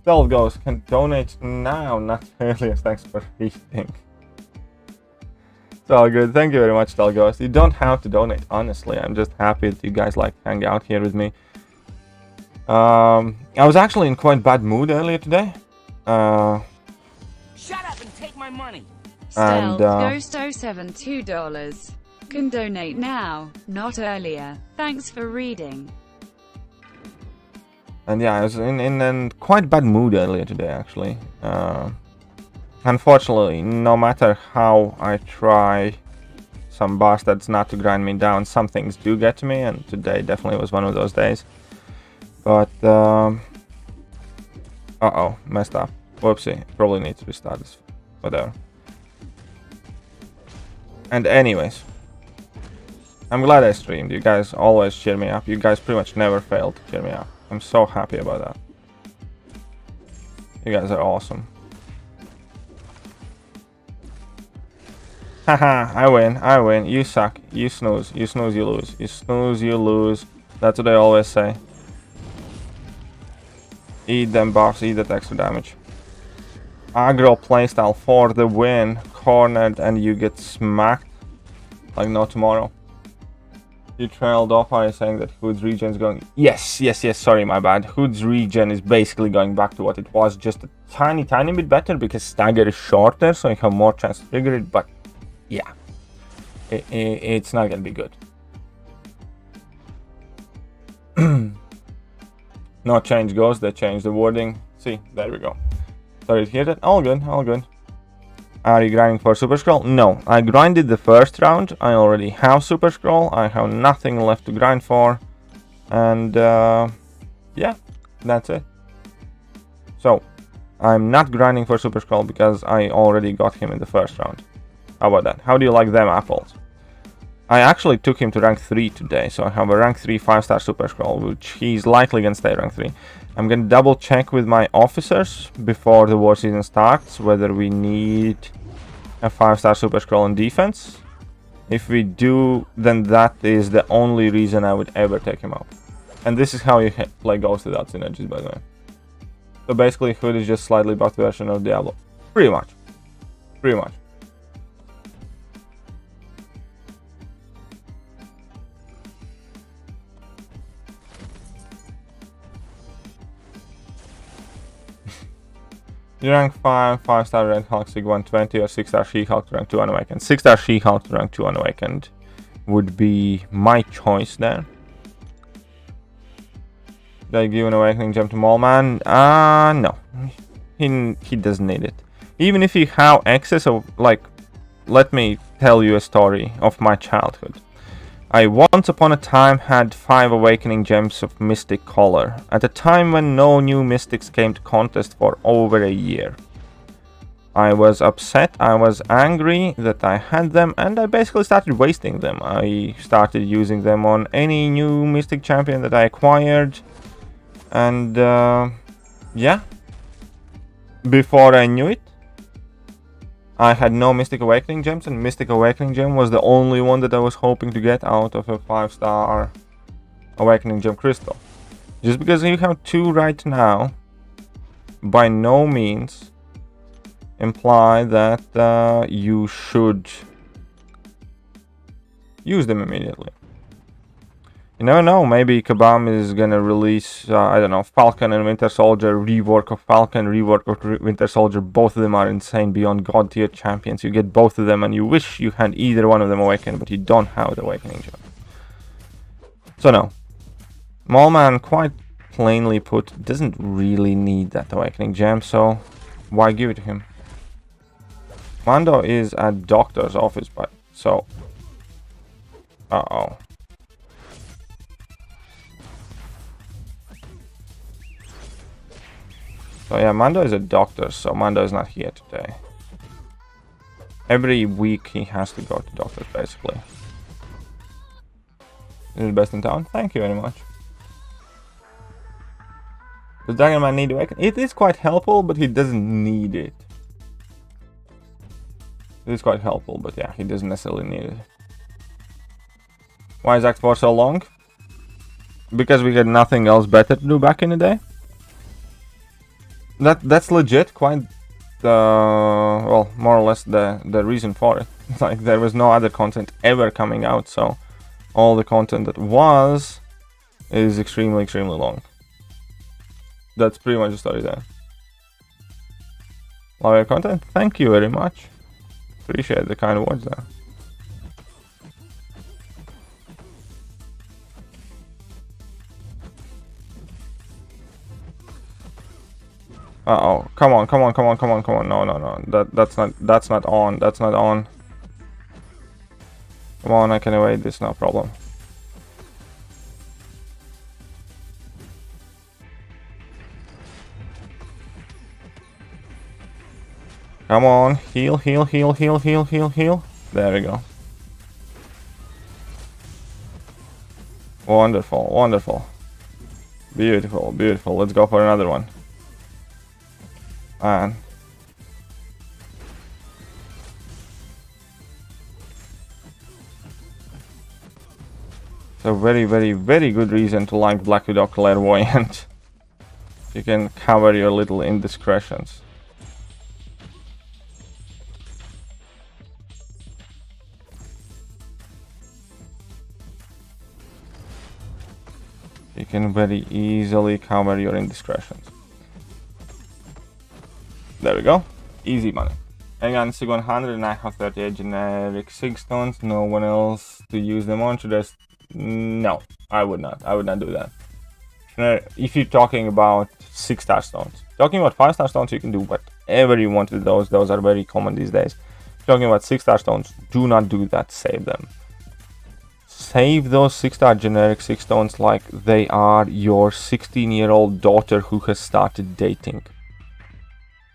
Stealth Ghost can donate now, not earlier. Thanks for reading. It's all good. Thank you very much, Stealth Ghost. You don't have to donate, honestly. I'm just happy that you guys like hang out here with me. I was actually in quite bad mood earlier today.
Shut up and take my money.
Stealth Ghost 07 $2. Can donate now, not earlier. Thanks for reading.
And yeah, I was in a quite bad mood earlier today, actually. Unfortunately, no matter how I try some bastards not to grind me down, some things do get to me, and today definitely was one of those days. But, uh-oh, messed up. Whoopsie, probably need to restart this. Whatever. And anyways, I'm glad I streamed. You guys always cheer me up. You guys pretty much never fail to cheer me up. I'm so happy about that. You guys are awesome. Haha, I win. You suck. You snooze. You snooze, you lose. You snooze, you lose. That's what I always say. Eat them buffs, eat that extra damage. Aggro playstyle for the win. Cornered and you get smacked like no tomorrow. You trailed off. Are you saying that Hood's regen is going... Yes, sorry, my bad. Hood's regen is basically going back to what it was, just a tiny bit better because stagger is shorter, so you have more chance to trigger it, but yeah. It's not gonna be good. No change goes, they changed the wording. See, there we go. Sorry to hear that. All good, all good. Are you grinding for Super Scroll? No, I grinded the first round. I already have Super Scroll. I have nothing left to grind for. And yeah, that's it. So, I'm not grinding for Super Scroll because I already got him in the first round. How about that? How do you like them apples? I actually took him to rank 3 today, so I have a rank 3 5-star Super Scroll, which he's likely gonna stay rank 3. I'm gonna double check with my officers before the war season starts whether we need a 5-star Super Scroll in defense. If we do, then that is the only reason I would ever take him out. And this is how you play Ghost without synergies, by the way. So basically, Hood is just slightly buffed version of Diablo. Pretty much. Pretty much. You rank 5, 5-star Red Hulk Sig 120 or 6-star She-Hulk rank 2 Unawakened. 6-star She-Hulk rank 2 Unawakened would be my choice there. Did I give an Awakening gem to Mallman? No. He doesn't need it. Even if you have excess of, like, let me tell you a story of my childhood. I once upon a time had 5 Awakening Gems of Mystic Color, at a time when no new Mystics came to contest for over a year. I was upset, I was angry that I had them, and I basically started wasting them. I started using them on any new Mystic Champion that I acquired, and yeah, before I knew it, I had no Mystic Awakening Gems, and Mystic Awakening Gem was the only one that I was hoping to get out of a 5-star Awakening Gem Crystal. Just because you have 2 right now, by no means imply that you should use them immediately. You never know, maybe Kabam is gonna release, I don't know, Falcon and Winter Soldier, rework of Falcon, rework of Winter Soldier. Both of them are insane, beyond god tier champions. You get both of them and you wish you had either one of them awakened, but you don't have the Awakening Gem. So no. Mallman, quite plainly put, doesn't really need that Awakening Gem, so why give it to him? Mando is at doctor's office, but so... Uh-oh. So yeah, Mando is a doctor, so Mando is not here today. Every week he has to go to doctors, basically. This is the best in town. Thank you very much. Does Dragon Man need to awaken? It is quite helpful, but he doesn't need it. It is quite helpful, but yeah, he doesn't necessarily need it. Why is Act 4 so long? Because we had nothing else better to do back in the day. That's legit, quite well, more or less the reason for it. Like, there was no other content ever coming out, so all the content that was is extremely long. That's pretty much the story there. Love your content? Thank you very much. Appreciate the kind words there. Uh-oh. Come on. No. That's not on. That's not on. Come on, I can evade this, no problem. Come on, heal. There we go. Wonderful. Beautiful. Let's go for another one. And so very good reason to like Black Widow Clairvoyant. You can cover your little indiscretions. You can very easily cover your indiscretions. There we go. Easy money. Again, SIG 100 and I have 38 generic 6 stones. No one else to use them on. Should I? No, I would not. I would not do that. If you're talking about 6-star stones. Talking about 5-star stones, you can do whatever you want with those. Those are very common these days. Talking about 6-star stones, do not do that. Save them. Save those 6-star generic 6 stones like they are your 16-year-old daughter who has started dating.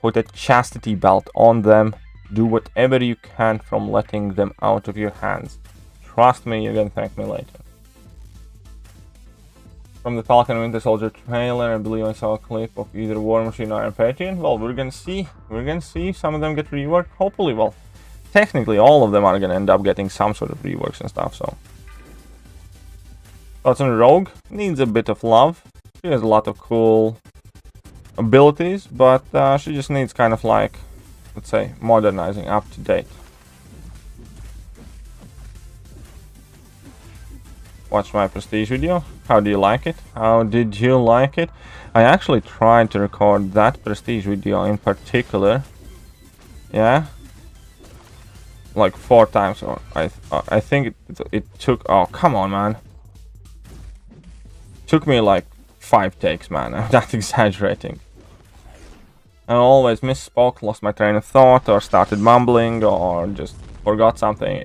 Put a chastity belt on them. Do whatever you can from letting them out of your hands. Trust me, you're gonna thank me later. From the Falcon Winter Soldier trailer, I believe I saw a clip of either War Machine or Apathetic. Well, we're gonna see. Some of them get reworked. Hopefully, well, technically all of them are gonna end up getting some sort of reworks and stuff, so. Thoughts on Rogue? Needs a bit of love. She has a lot of cool abilities, but she just needs kind of like, let's say, modernizing, up to date. Watch my Prestige video. How do you like it? How did you like it? I actually tried to record that Prestige video in particular. Yeah, like 4 times, or I think it took. Oh, come on, man! Took me like 5 takes, man. I'm not exaggerating. I always misspoke, lost my train of thought, or started mumbling, or just forgot something.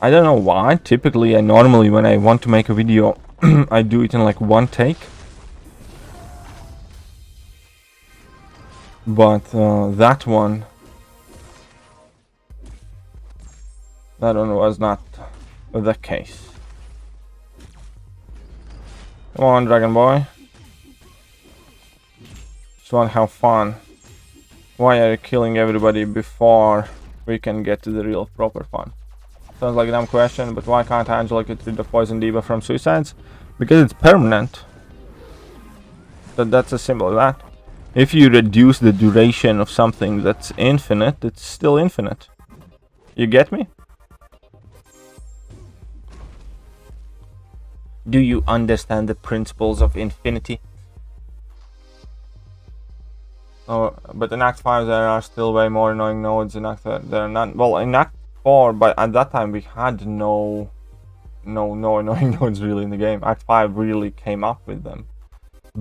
I don't know why. Typically, normally when I want to make a video, I do it in like 1 take. But that one was not the case. Come on, Dragon Boy. Just want to have fun. Why are you killing everybody before we can get to the real proper fun? Sounds like a dumb question, but why can't Angela get rid of Poison Diva from suicides? Because it's permanent. That's as simple as that. If you reduce the duration of something that's infinite, it's still infinite. You get me? Do you understand the principles of infinity? Oh, but in Act 5 there are still way more annoying nodes. In Act 4 there are none. Well, in Act 4, but at that time we had no annoying nodes really in the game. Act 5 really came up with them.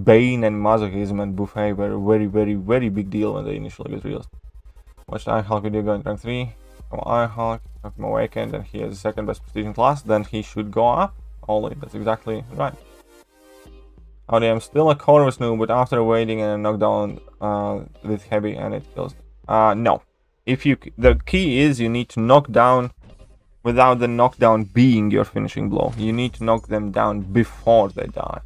Bane and Masochism and Buffet were a very big deal when they initially got released. Watch the Hulk video go in rank 3. Come on, Hulk, have him awakened, and he has the second best prestige in class, then he should go up. Only, that's exactly right. Howdy, I'm still a Corvus noob, but after waiting and a knockdown with heavy and it kills. No. The key is you need to knock down without the knockdown being your finishing blow. You need to knock them down before they die.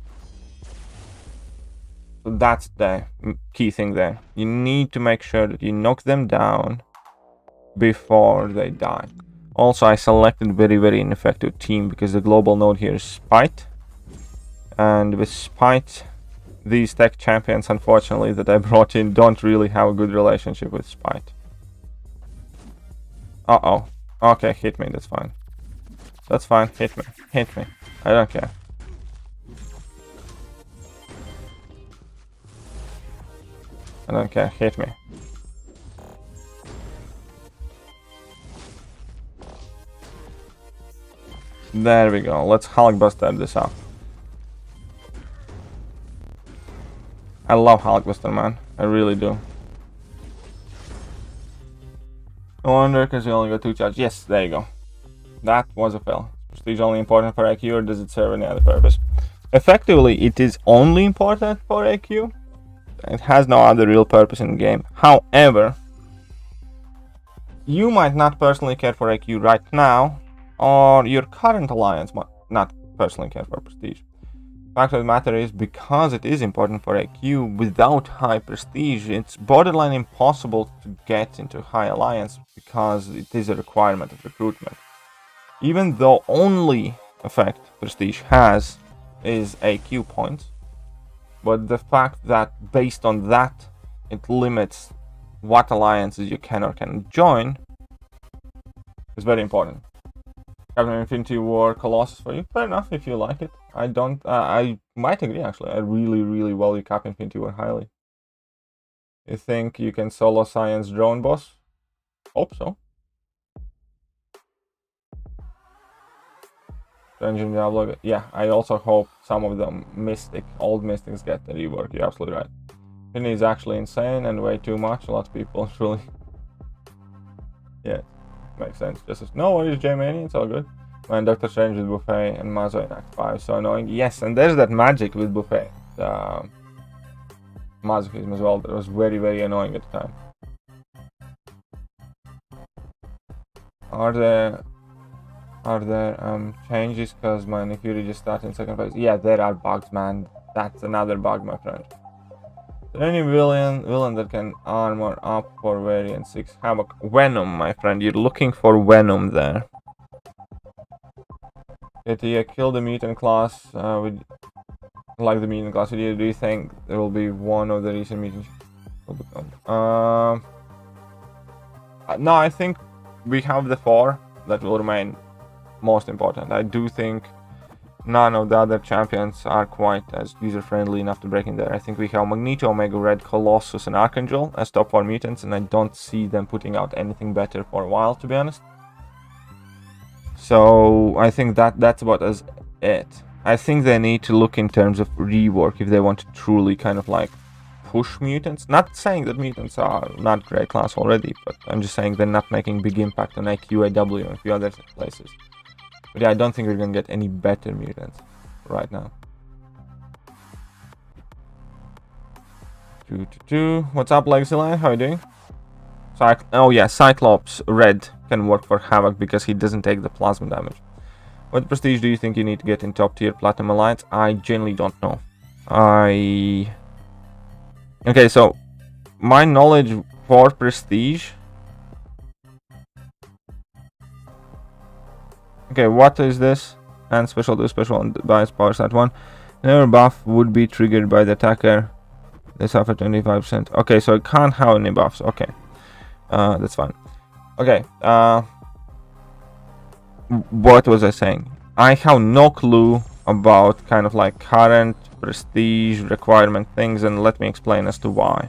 So that's the key thing there. You need to make sure that you knock them down before they die. Also, I selected very ineffective team because the global node here is Spite. And with Spite, these tech champions, unfortunately, that I brought in don't really have a good relationship with Spite. Uh-oh. Okay, hit me, that's fine. That's fine, hit me. Hit me. I don't care. I don't care, hit me. There we go, let's Hulkbuster this up. I love Hulkbuster, man. I really do. No wonder, because you only got 2 charges. Yes, there you go. That was a fail. Prestige only important for IQ, or does it serve any other purpose? Effectively, it is only important for IQ. It has no other real purpose in the game. However, you might not personally care for IQ right now, or your current alliance might not personally care for prestige. Fact of the matter is, because it is important for IQ, without high prestige, it's borderline impossible to get into high alliance because it is a requirement of recruitment. Even though only effect prestige has is IQ points, but the fact that based on that it limits what alliances you can or cannot join is very important. Captain Infinity War Colossus for you? Fair enough if you like it. I don't. I might agree actually. I really value Cap Infinity War highly. You think you can solo science drone boss? Hope so. Dungeon Diablo. Yeah, I also hope some of them old mystics get the rework. You're absolutely right. Finny is actually insane and way too much. A lot of people truly. Yeah. Makes sense. Just as no worries, J-Mania, it's all good. Man, Doctor Strange with Buffet and Mazo in Act 5, so annoying. Yes, and there's that magic with Buffet. The masochism as well, that was very annoying at the time. Are there changes because my Thekiryu just started in second phase? Yeah, there are bugs, man. That's another bug, my friend. Is there any villain that can armor up for variant 6 Havoc? Venom, my friend. You're looking for Venom there. Kill the mutant class with the mutant class video. Do you think there will be one of the recent mutants? No, I think we have the 4 that will remain most important. I do think none of the other champions are quite as user-friendly enough to break in there. I think we have Magneto, Omega Red, Colossus, and Archangel as top 4 mutants, and I don't see them putting out anything better for a while, to be honest. So I think that's about as it. I think they need to look in terms of rework if they want to truly kind of like push mutants. Not saying that mutants are not great class already, but I'm just saying they're not making big impact on IQ, AW, and a few other places. But yeah, I don't think we're gonna get any better mutants right now. What's up, Legacy Lion? How are you doing? Oh yeah, Cyclops Red can work for Havoc because he doesn't take the plasma damage. What prestige do you think you need to get in top tier Platinum Alliance? I genuinely don't know. Okay, so my knowledge for prestige. Okay, what is this? And special do special on bias power stat 1. Never buff would be triggered by the attacker. They suffer 25%. Okay, so it can't have any buffs. Okay. That's fine. Okay, what was I saying? I have no clue about kind of like current prestige requirement things, and let me explain as to why.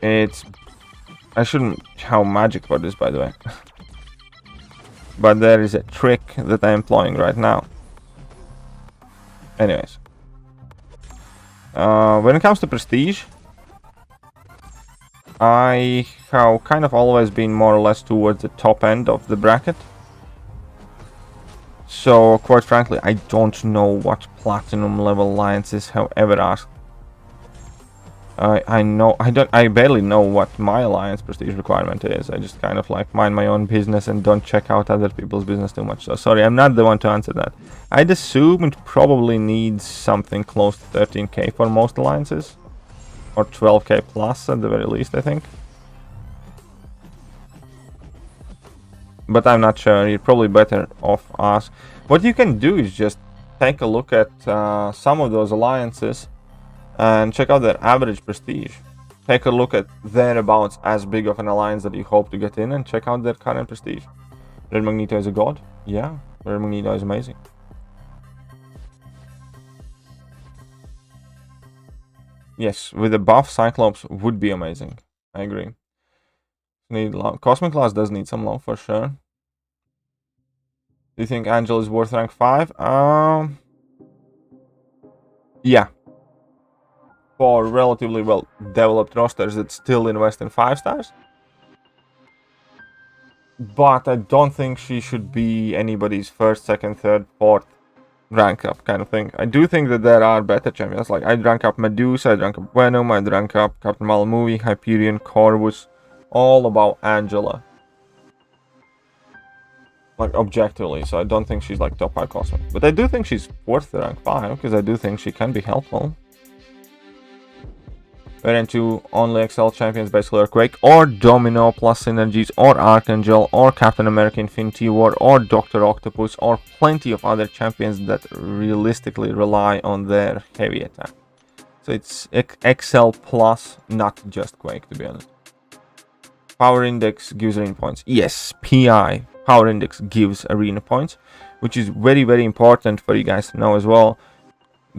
I shouldn't have magic for this, by the way. But there is a trick that I'm employing right now. Anyways. When it comes to prestige, I have kind of always been more or less towards the top end of the bracket. So, quite frankly, I don't know what platinum level alliances have ever asked. I barely know what my alliance prestige requirement is. I just kind of like mind my own business and don't check out other people's business too much. So sorry, I'm not the one to answer that. I'd assume it probably needs something close to 13k for most alliances. Or 12k plus at the very least, I think. But I'm not sure. You're probably better off ask. What you can do is just take a look at some of those alliances and check out their average prestige. Take a look at thereabouts as big of an alliance that you hope to get in and check out their current prestige. Red Magneto is a god? Yeah, Red Magneto is amazing. Yes, with a buff, Cyclops would be amazing. I agree. Need love. Cosmic Class does need some love for sure. Do you think Angel is worth rank 5? Yeah. For relatively well developed rosters that still invest in 5 stars. But I don't think she should be anybody's first, second, third, fourth rank up kind of thing. I do think that there are better champions. Like I drank up Medusa, I drank up Venom, I drank up Captain Marvel movie, Hyperion, Corvus, all about Angela. Like objectively, so I don't think she's like top 5 cosmic. But I do think she's worth the rank 5 because I do think she can be helpful. Wherein two only XL champions basically Earthquake or Domino plus synergies or Archangel or Captain America Infinity War or Dr. Octopus or plenty of other champions that realistically rely on their heavy attack. So it's XL plus, not just Quake, to be honest. Power Index gives arena points. Yes, PI, Power Index gives arena points, which is very, very important for you guys to know as well.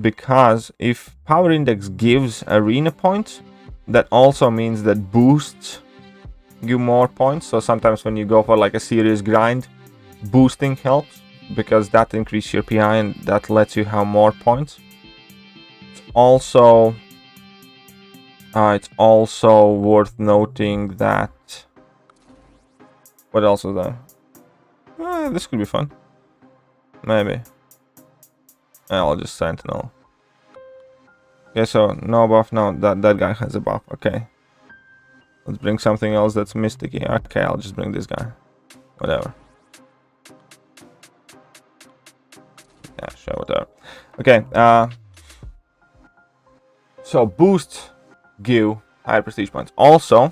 Because if Power Index gives arena points, that also means that boosts give more points. So sometimes when you go for like a serious grind, boosting helps because that increases your PI and that lets you have more points. It's also worth noting that... What else is there? This could be fun. Maybe. I'll just Sentinel. Okay, so no buff. No, that guy has a buff. Okay. Let's bring something else that's mysticky. Okay, I'll just bring this guy. Whatever. Yeah, sure, whatever. Okay, so boosts give higher prestige points. Also,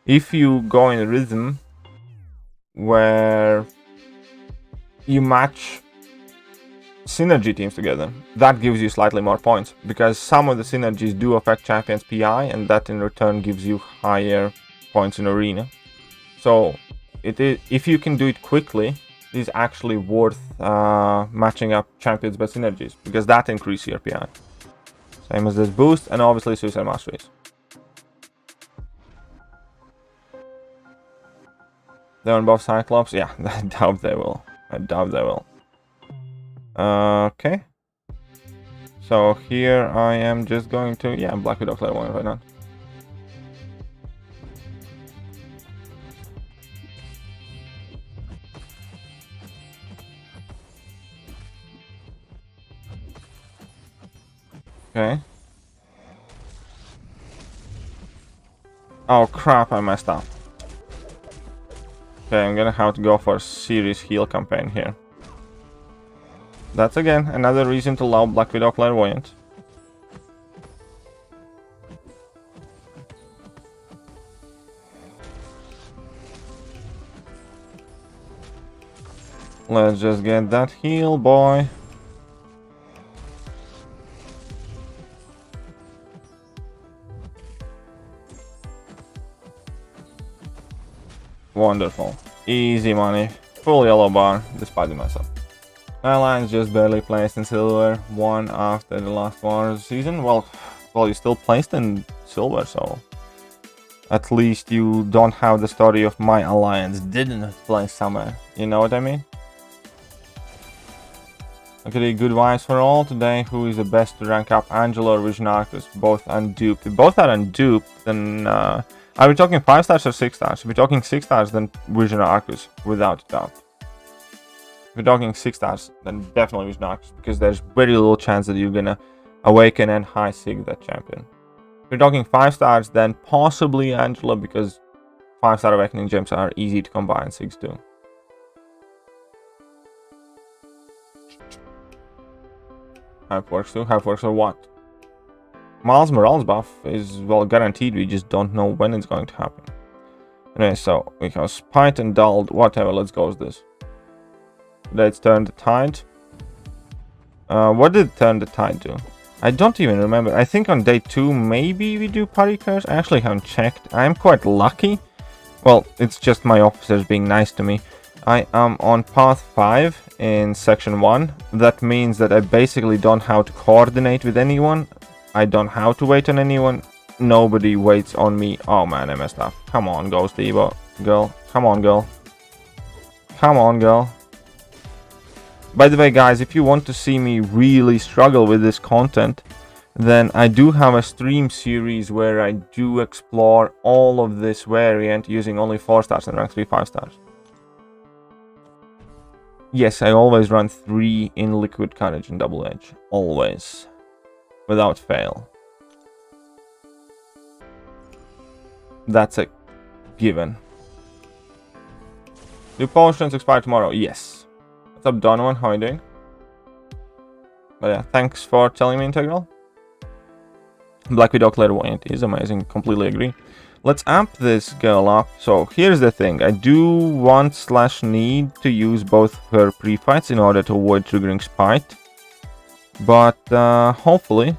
if you go in a rhythm where you match synergy teams together, that gives you slightly more points because some of the synergies do affect champions PI and that in return gives you higher points in arena. So it is, if you can do it quickly, it is actually worth matching up champions by synergies because that increases your PI. Same as this boost and obviously Suicide Masteries. They're on both Cyclops? Yeah, I doubt they will. I doubt they will. Okay. So here I am just going to... Yeah, Black Widow Clairvoyant, why not? Okay. Oh crap, I messed up. Okay, I'm gonna have to go for a serious heal campaign here. That's again another reason to love Black Widow Clairvoyant. Let's just get that heal, boy. Wonderful. Easy money. Full yellow bar, despite the mess up. Alliance just barely placed in silver. One after the last war season. Well, you still placed in silver, so... At least you don't have the story of my alliance didn't place somewhere. You know what I mean? Okay, good vibes for all today. Who is the best to rank up, Angela or Vision Arcus? Both unduped. If both are unduped, then are we talking 5 stars or 6 stars? If we're talking 6 stars, then Vision Arcus, without a doubt. If we're talking 6 stars, then definitely Vision Arcus, because there's very little chance that you're gonna awaken and high sig that champion. If we're talking 5 stars, then possibly Angela, because 5-star awakening gems are easy to combine 6-2. Hype works too. Hype works or what? Miles Morales buff is, well, guaranteed. We just don't know when it's going to happen. Anyway, so we have Spite and Dulled. Whatever, let's go with this. Let's turn the tide. What did turn the tide do? I don't even remember. I think on day 2 maybe we do parry curse. I actually haven't checked. I'm quite lucky. Well, it's just my officers being nice to me. I am on path 5 in section 1. That means that I basically don't have to coordinate with anyone. I don't have to wait on anyone. Nobody waits on me. Oh man, I messed up. Come on, Ghost Evo. Girl. Come on, girl. Come on, girl. By the way, guys, if you want to see me really struggle with this content, then I do have a stream series where I do explore all of this variant using only 4 stars and rank 3 5 stars. Yes, I always run 3 in Liquid Courage and Double Edge. Always. Without fail. That's a given. Do potions expire tomorrow? Yes. What's up, Donovan? How are you doing? But yeah, thanks for telling me, Integral. Black Widow Clairvoyant is amazing. Completely agree. Let's amp this girl up. So here's the thing. I do want/need to use both her pre-fights in order to avoid triggering Spite. But hopefully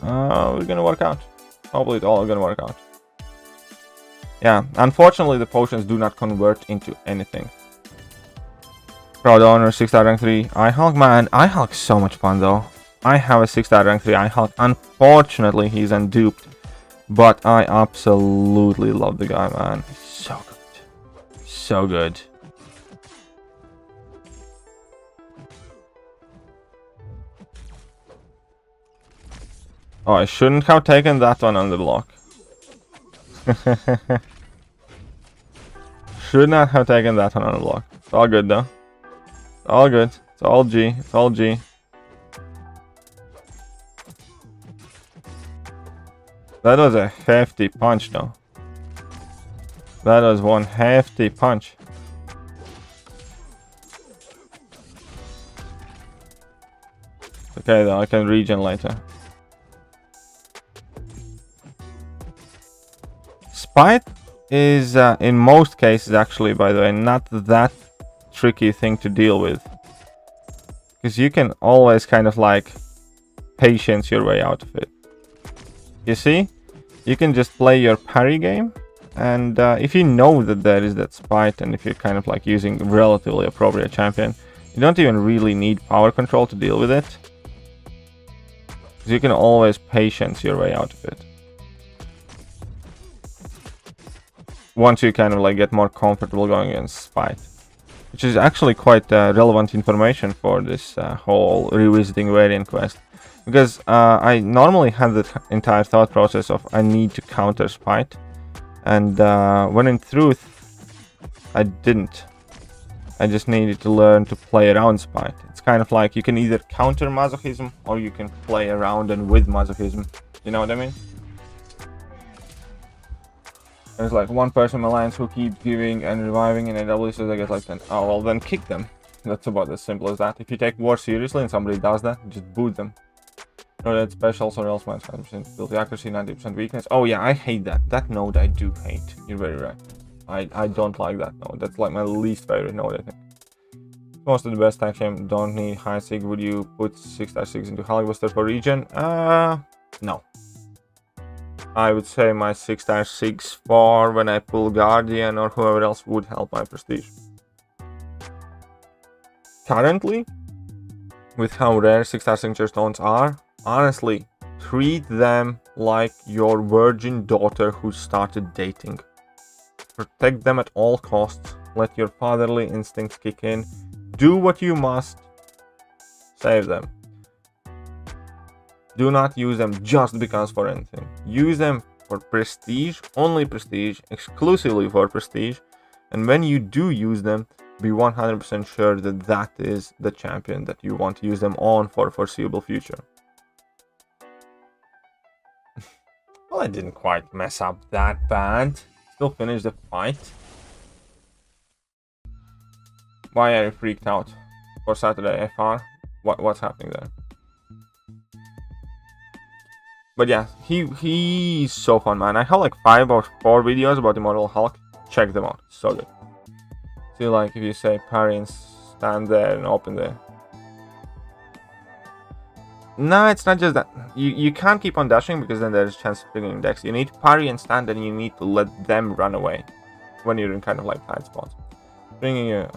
we're gonna work out. Hopefully it's all gonna work out. Yeah, unfortunately the potions do not convert into anything. Proud Owner, 6-star rank 3 iHulk. Man, iHulk's so much fun though. I have a 6-star rank 3 iHulk. Unfortunately he's unduped. But I absolutely love the guy, man. He's so good. So good. Oh, I shouldn't have taken that one on the block. Should not have taken that one on the block. It's all good though. It's all good. It's all G. It's all G. That was a hefty punch though. That was one hefty punch. Okay though, I can regen later. Spite is in most cases actually, by the way, not that tricky thing to deal with. Because you can always kind of like patience your way out of it. You see? You can just play your parry game, and if you know that there is that Spite, and if you're kind of like using relatively appropriate champion, you don't even really need power control to deal with it. You can always patience your way out of it. Once you kind of like get more comfortable going against Spite. Which is actually quite relevant information for this whole revisiting variant quest. Because I normally had the entire thought process of I need to counter Spite. And when in truth, I didn't. I just needed to learn to play around Spite. It's kind of like you can either counter masochism or you can play around and with masochism. You know what I mean? There's like one person in my alliance who keeps giving and reviving in AW, so they get like 10. Oh, well, then kick them. That's about as simple as that. If you take war seriously and somebody does that, just boot them. Node specials or else minus 5% build accuracy, 90% weakness. Oh yeah, I hate that. That node I do hate. You're very right. I don't like that node. That's like my least favorite node, I think. Most of the best tank game don't need high sig. Would you put 6-6 into Hulkbuster per region? No. I would say my 6-6 for when I pull Guardian or whoever else would help my prestige. Currently, with how rare 6-star signature stones are, honestly, treat them like your virgin daughter who started dating. Protect them at all costs. Let your fatherly instincts kick in. Do what you must. Save them. Do not use them just because for anything. Use them for prestige, only prestige, exclusively for prestige. And when you do use them, be 100% sure that that is the champion that you want to use them on for a foreseeable future. Well, I didn't quite mess up that bad. Still finished the fight. Why are you freaked out for Saturday FR? What's happening there? But yeah, he's so fun, man. I have like 5 or 4 videos about Immortal Hulk. Check them out. So good. See, like if you say parry and stand there and open there. No, it's not just that. You can't keep on dashing because then there's a chance of triggering decks. You need to parry and stand, and you need to let them run away when you're in kind of like tight spots. Binging your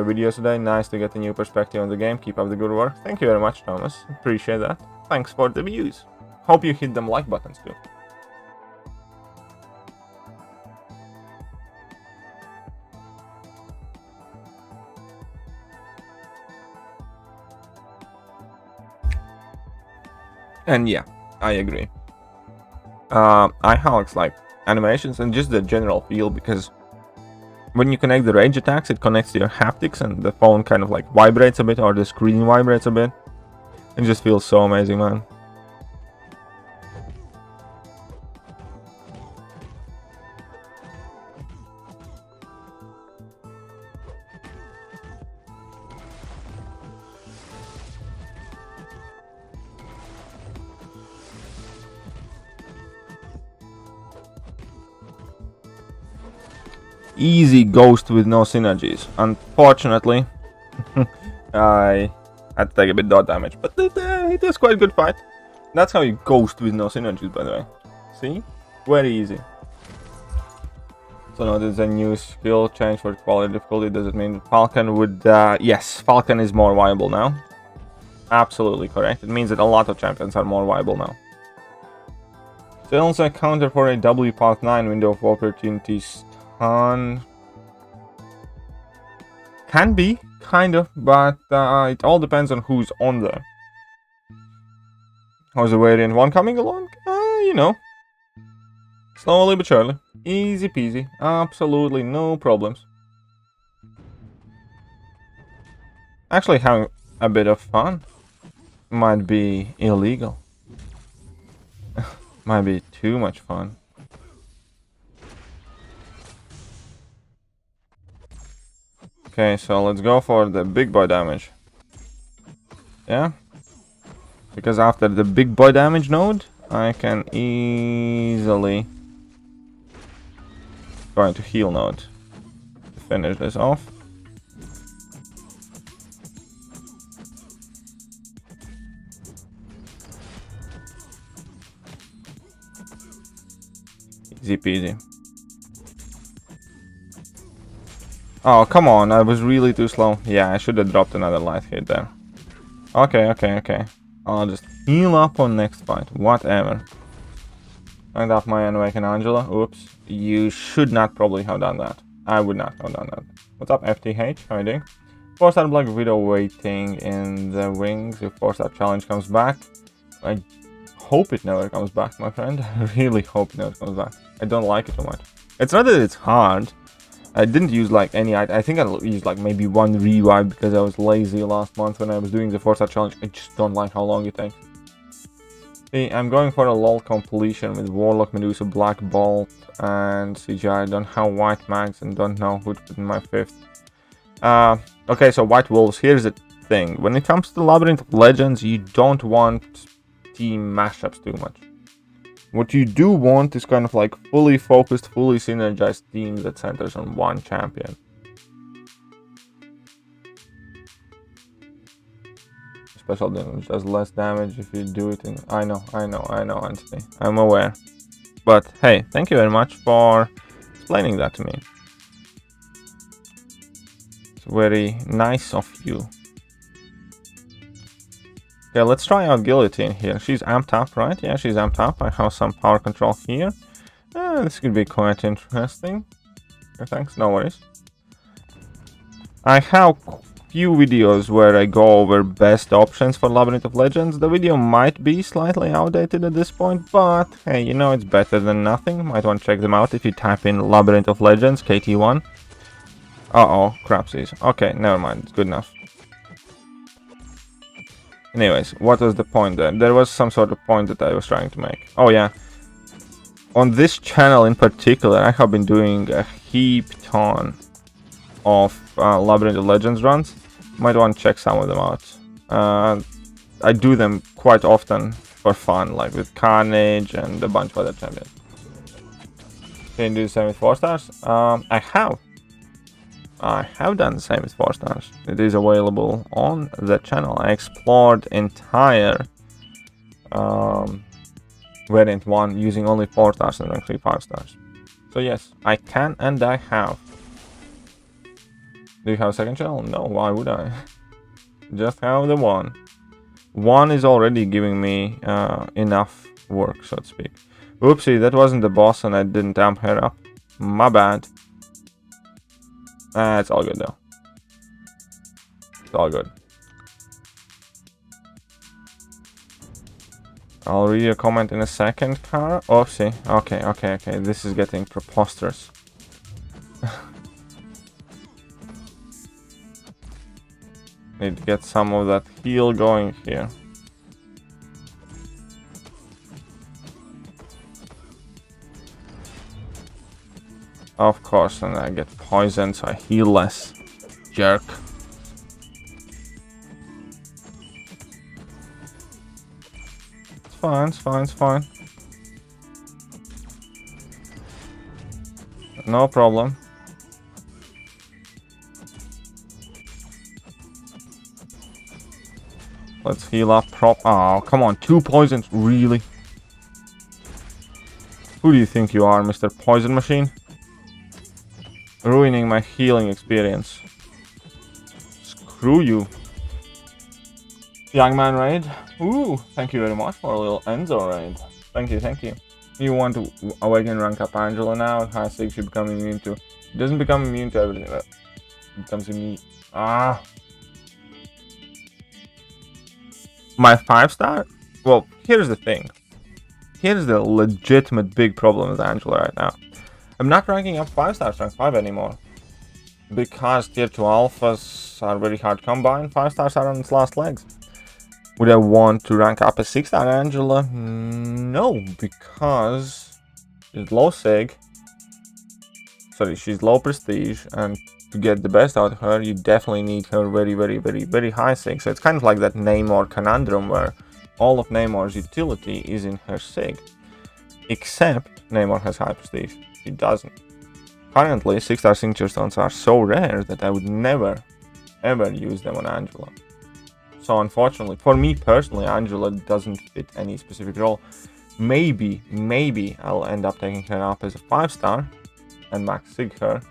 videos today. Nice to get a new perspective on the game. Keep up the good work. Thank you very much, Thomas. Appreciate that. Thanks for the views. Hope you hit them like buttons too. And yeah, I agree. I Hulk's like animations and just the general feel, because when you connect the rage attacks, it connects to your haptics and the phone kind of like vibrates a bit, or the screen vibrates a bit. It just feels so amazing, man. Easy ghost with no synergies. Unfortunately, I had to take a bit dot damage, but it was quite a good fight. That's how you ghost with no synergies, by the way. See? Very easy. So now there's a new skill change for quality difficulty. Does it mean Falcon would... yes, Falcon is more viable now. Absolutely correct. It means that a lot of champions are more viable now. So also a counter for a W path 9 window of opportunities. Can be, kind of, but it all depends on who's on there. How's the variant 1 coming along? You know. Slowly but surely. Easy peasy. Absolutely no problems. Actually having a bit of fun. Might be illegal. Might be too much fun. Okay, so let's go for the big boy damage. Yeah? Because after the big boy damage node, I can easily go into heal node to finish this off. Easy peasy. Oh, come on, I was really too slow. Yeah, I should have dropped another light hit there. Okay. I'll just heal up on next fight. Whatever. Find off my Awaken Angela. Oops. You should not probably have done that. I would not have done that. What's up, FTH? How are you doing? 4-star Black Widow waiting in the wings. If 4-star challenge comes back. I hope it never comes back, my friend. I really hope it never comes back. I don't like it too much. It's not that it's hard. I didn't use like any... I think I used like maybe 1 revive because I was lazy last month when I was doing the 4-star challenge. I just don't like how long it takes. See, I'm going for a LOL completion with Warlock, Medusa, Black Bolt, and CGI. I don't have white mags and don't know who to put in my 5th. Okay, so white wolves. Here's the thing. When it comes to Labyrinth of Legends, you don't want team mashups too much. What you do want is kind of like fully focused, fully synergized teams that centers on one champion. Special damage does less damage if you do it in... I know, Anthony. I'm aware. But hey, thank you very much for explaining that to me. It's very nice of you. Okay, let's try out Guillotine here. She's amped up, right? Yeah, she's amped up. I have some power control here. This could be quite interesting. Okay, thanks, no worries. I have few videos where I go over best options for Labyrinth of Legends. The video might be slightly outdated at this point, but hey, you know, it's better than nothing. Might want to check them out if you type in Labyrinth of Legends KT1. Uh-oh, crapsies. Okay, never mind, it's good enough. Anyways, what was the point there? There was some sort of point that I was trying to make. Oh yeah, on this channel in particular, I have been doing a heap ton of Labyrinth of Legends runs. Might want to check some of them out. I do them quite often for fun, like with Carnage and a bunch of other champions. Can you do the same with 4 stars? I have done the same with 4 stars. It is available on the channel. I explored entire variant 1 using only 4 stars and rank 3 5 stars. So yes, I can and I have. Do you have a second channel? No, why would I? Just have the one. One is already giving me enough work, so to speak. Oopsie, that wasn't the boss and I didn't amp her up. My bad. It's all good though. It's all good. I'll read your comment in a second, Kara. Oopsie. Okay. This is getting preposterous. Need to get some of that heal going here. Of course, and I get poisoned, so I heal less. Jerk. It's fine. No problem. Let's heal up Oh, come on, 2 poisons, really? Who do you think you are, Mr. Poison Machine? Ruining my healing experience. Screw you. Young man raid. Ooh, thank you very much for a little Enzo raid. Thank you. You want to awaken rank up Angela now? High 6 should become immune to... It doesn't become immune to everything. It becomes immune... My 5 star? Well, here's the thing. Here's the legitimate big problem with Angela right now. I'm not ranking up 5 stars rank 5 anymore. Because tier 2 alphas are very hard to combine, 5 stars are on its last legs. Would I want to rank up a 6 star Angela? No, because she's low sig. Sorry, she's low prestige, and to get the best out of her, you definitely need her very high sig. So it's kind of like that Namor conundrum where all of Namor's utility is in her sig. Except Namor has high prestige. She doesn't. Currently, 6-star signature stones are so rare that I would never ever use them on Angela. So unfortunately, for me personally, Angela doesn't fit any specific role. Maybe I'll end up taking her up as a 5-star and max sig her.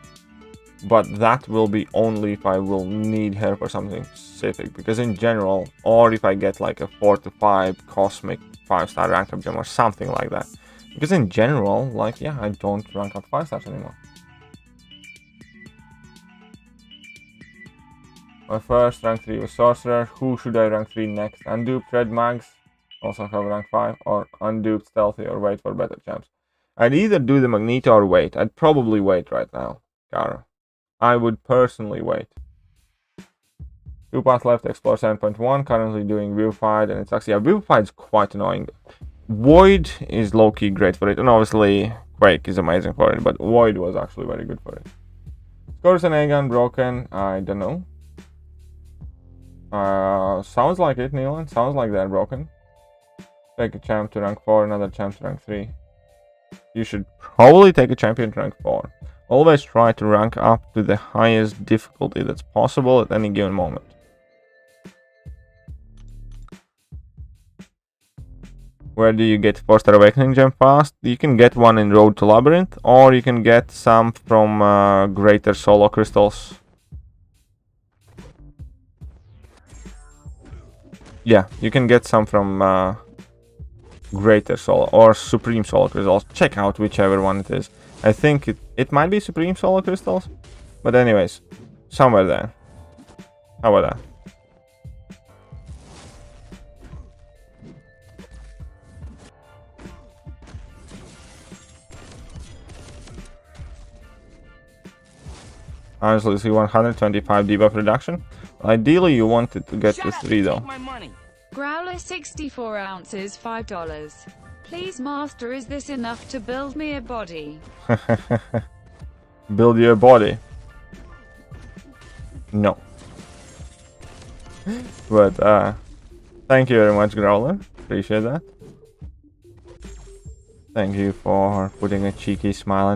But that will be only if I will need her for something specific. Because in general, or if I get like a 4 to 5 cosmic 5-star rank up gem or something like that. Because in general, like, yeah, I don't rank up 5 stars anymore. My first rank 3 was Sorcerer. Who should I rank 3 next? Unduped Red Mags, also have rank 5, or Unduped Stealthy, or wait for better champs. I'd either do the Magneto or wait. I'd probably wait right now, Kara. I would personally wait. 2 paths left, Explore 7.1, currently doing Vivified, and it sucks. Yeah, Vivified is quite annoying. Void is low-key great for it, and obviously Quake is amazing for it, but Void was actually very good for it. Scores and A-gun broken, I don't know. Sounds like it, Neelan. Sounds like they're broken. Take a champ to rank 4, another champ to rank 3. You should probably take a champion to rank 4. Always try to rank up to the highest difficulty that's possible at any given moment. Where do you get 4-star Awakening Gem fast? You can get one in Road to Labyrinth, or you can get some from Greater Solo Crystals. Yeah, you can get some from Greater Solo or Supreme Solo Crystals. Check out whichever one it is. I think it might be Supreme Solo Crystals. But anyways, somewhere there. How about that? Honestly, see 125 debuff reduction. Ideally, you wanted to get to 3 though.
Growler 64 ounces, $5. Please, master, is this enough to build me a body?
Build your body. No. But thank you very much, Growler. Appreciate that. Thank you for putting a cheeky smile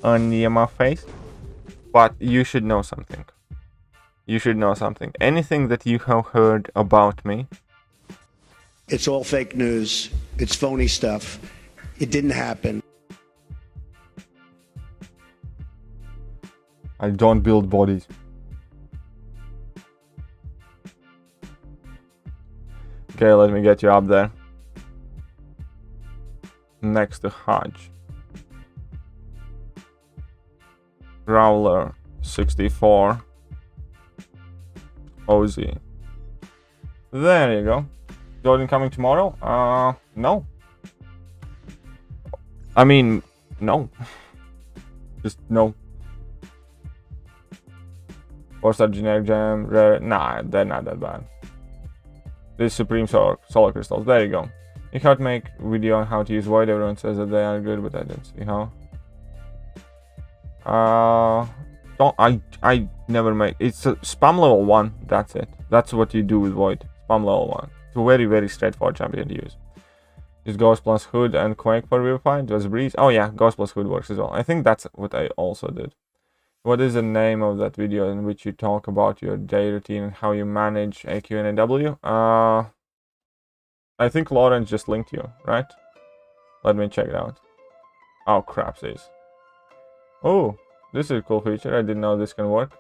on my face. But you should know something. You should know something. Anything that you have heard about me,
it's all fake news. It's phony stuff. It didn't happen.
I don't build bodies. Okay, let me get you up there. Next to Hodge. Growler 64. OZ. There you go. Jordan coming tomorrow? No. I mean, no. Just no. 4-star generic gem, rare. Nah, they're not that bad. This Supreme Solar Crystals. There you go. You have to make video on how to use Void. Everyone says that they are good, but I didn't see how. I never make. It's a spam level 1. That's it. That's what you do with Void. Spam level 1. It's a very, very straightforward champion to use. Use Ghost plus Hood and Quake for Vivify. Does Breeze? Oh yeah, Ghost plus Hood works as well. I think that's what I also did. What is the name of that video in which you talk about your day routine and how you manage AQ and AW? I think Lawrence just linked you, right? Let me check it out. Oh, crapsies. Oh, this is a cool feature. I didn't know this can work.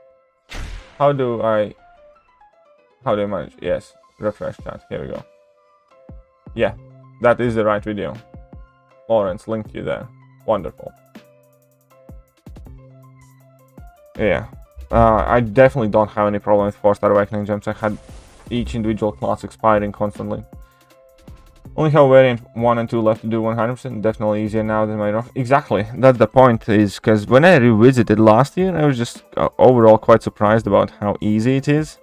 How do I manage? Yes, refresh chat. Here we go. Yeah, that is the right video. Lawrence linked you there. Wonderful. Yeah, I definitely don't have any problem with 4-star Awakening Gems. I had each individual class expiring constantly. Only have variant 1 and 2 left to do 100%. Definitely easier now than my roster. Exactly, that's the point, is because when I revisited last year, I was just overall quite surprised about how easy it is.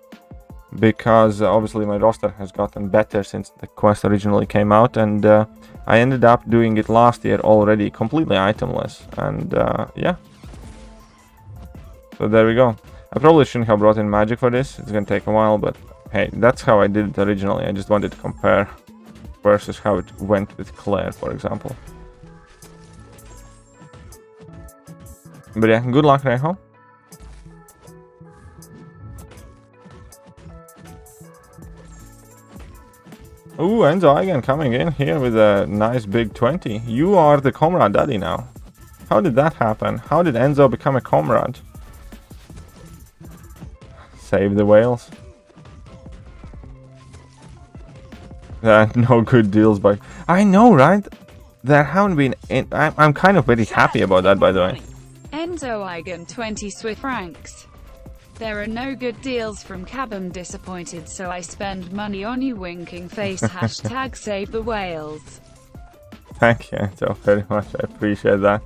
Because obviously my roster has gotten better since the quest originally came out, and I ended up doing it last year already completely itemless. And yeah. So there we go. I probably shouldn't have brought in magic for this. It's gonna take a while, but hey, that's how I did it originally. I just wanted to compare versus how it went with Claire, for example. But yeah, good luck, Reho. Ooh, Enzo again coming in here with a nice big 20. You are the Comrade Daddy now. How did that happen? How did Enzo become a Comrade? Save the whales. No good deals, but I know, right? There haven't been. I'm kind of very happy about that, by the way.
Enzo Eigen 20 Swiss francs. There are no good deals from Cab. I'm disappointed, so I spend money on you. Winking face. Hashtag save the whales.
Thank you, Enzo, very much. I appreciate that.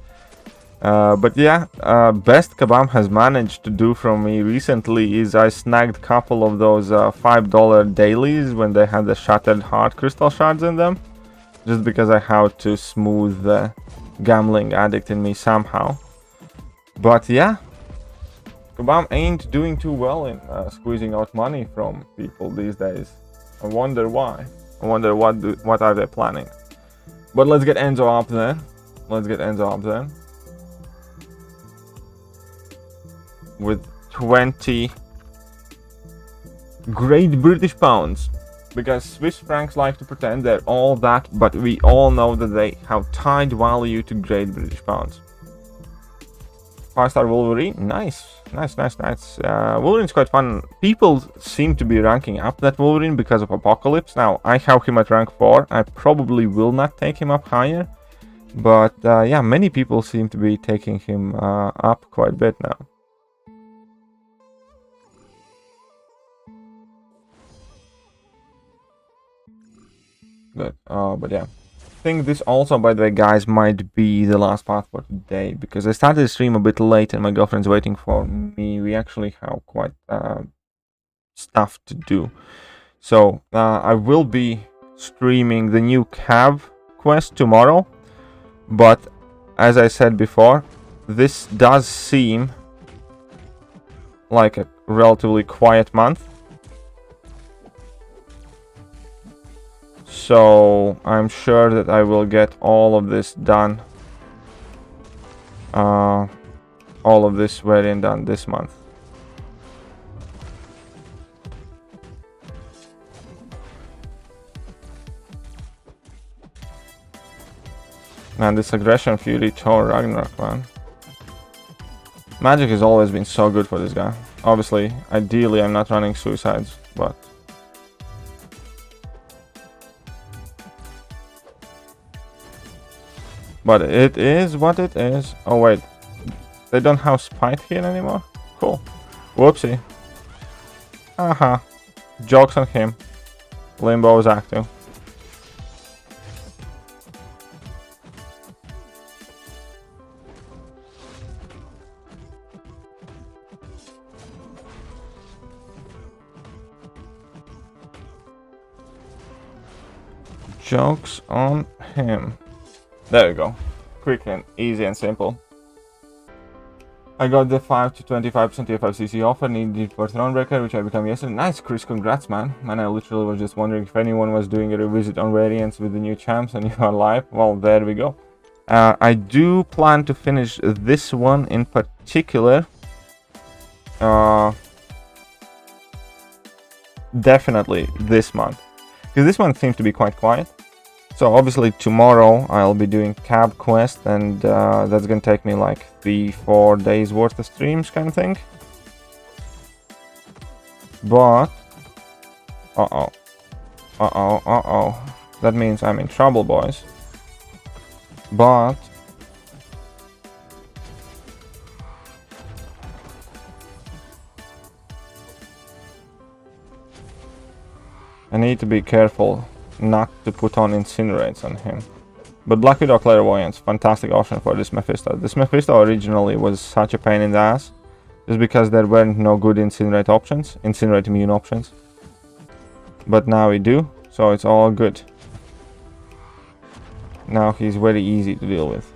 But yeah, best Kabam has managed to do from me recently is I snagged a couple of those $5 dailies when they had the shattered heart crystal shards in them, just because I have to smooth the gambling addict in me somehow. But yeah, Kabam ain't doing too well in squeezing out money from people these days. I wonder why. I wonder what are they planning. But let's get Enzo up there. Let's get Enzo up there. With 20 Great British Pounds. Because Swiss francs like to pretend they're all that, but we all know that they have tied value to Great British Pounds. 5-star Wolverine, nice. Wolverine's quite fun. People seem to be ranking up that Wolverine because of Apocalypse. Now, I have him at rank 4. I probably will not take him up higher. But yeah, many people seem to be taking him up quite a bit now. Good. But yeah, I think this also, by the way, guys, might be the last part for today, because I started the stream a bit late and my girlfriend's waiting for me. We actually have quite stuff to do, so I will be streaming the new cab quest tomorrow. But as I said before, this does seem like a relatively quiet month. So I'm sure that I will get all of this done, all of this variant done this month. Man, this aggression fury Thor Ragnarok, man. Magic has always been so good for this guy. Obviously, ideally I'm not running suicides, but it is what it is. Oh wait, they don't have Spite here anymore? Cool. Whoopsie. Haha. Jokes on him. Limbo is active. Jokes on him. There we go. Quick and easy and simple. I got the 5 to 25% TFFCC offer needed for Thronebreaker, which I became yesterday. Nice, Chris, congrats, man. Man, I literally was just wondering if anyone was doing a revisit on variants with the new champs and you are live. Well, there we go. I do plan to finish this one in particular. Definitely this month. Because this one seems to be quite quiet. So obviously tomorrow I'll be doing cab quest, and that's gonna take me like 3-4 days worth of streams kind of thing. But that means I'm in trouble, boys. But I need to be careful not to put on Incinerates on him. But Black Widow Clairvoyance, fantastic option for this Mephisto. This Mephisto originally was such a pain in the ass, just because there weren't no good Incinerate options, Incinerate immune options. But now we do, so it's all good. Now he's very easy to deal with.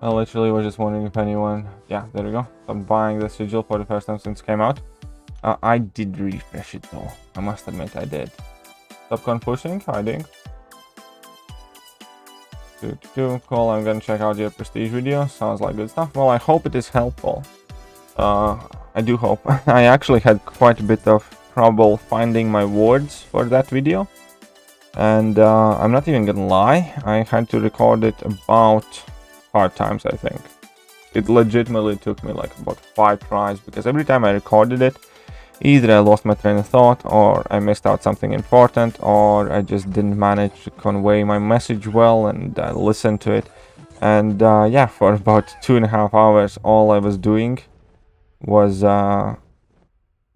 I literally was just wondering if anyone... Yeah, there we go. I'm buying the sigil for the first time since it came out. I did refresh it though. I must admit I did. Stop pushing, hiding. Cool, I'm gonna check out your prestige video. Sounds like good stuff. Well, I hope it is helpful. I do hope. I actually had quite a bit of trouble finding my words for that video. And I'm not even gonna lie, I had to record it about 5 times, I think. It legitimately took me like about 5 tries, because every time I recorded it, either I lost my train of thought, or I missed out something important, or I just didn't manage to convey my message well, and I listened to it. And yeah, for about 2.5 hours, all I was doing was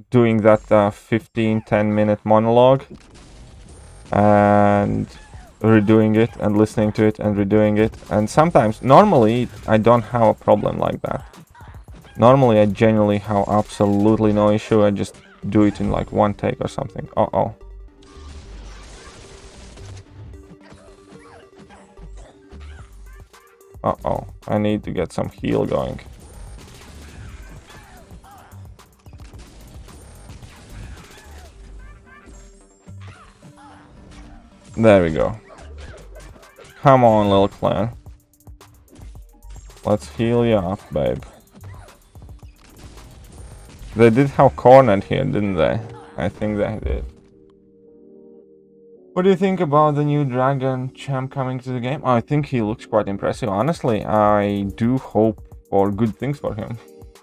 doing that 15-10 minute monologue, and redoing it, and listening to it, and redoing it. And sometimes, normally, I don't have a problem like that. Normally, I genuinely have absolutely no issue. I just do it in like 1 take or something. Uh-oh. I need to get some heal going. There we go. Come on, little clan. Let's heal you up, babe. They did have cornered here, didn't they? I think they did. What do you think about the new Dragon champ coming to the game? I think he looks quite impressive. Honestly, I do hope for good things for him.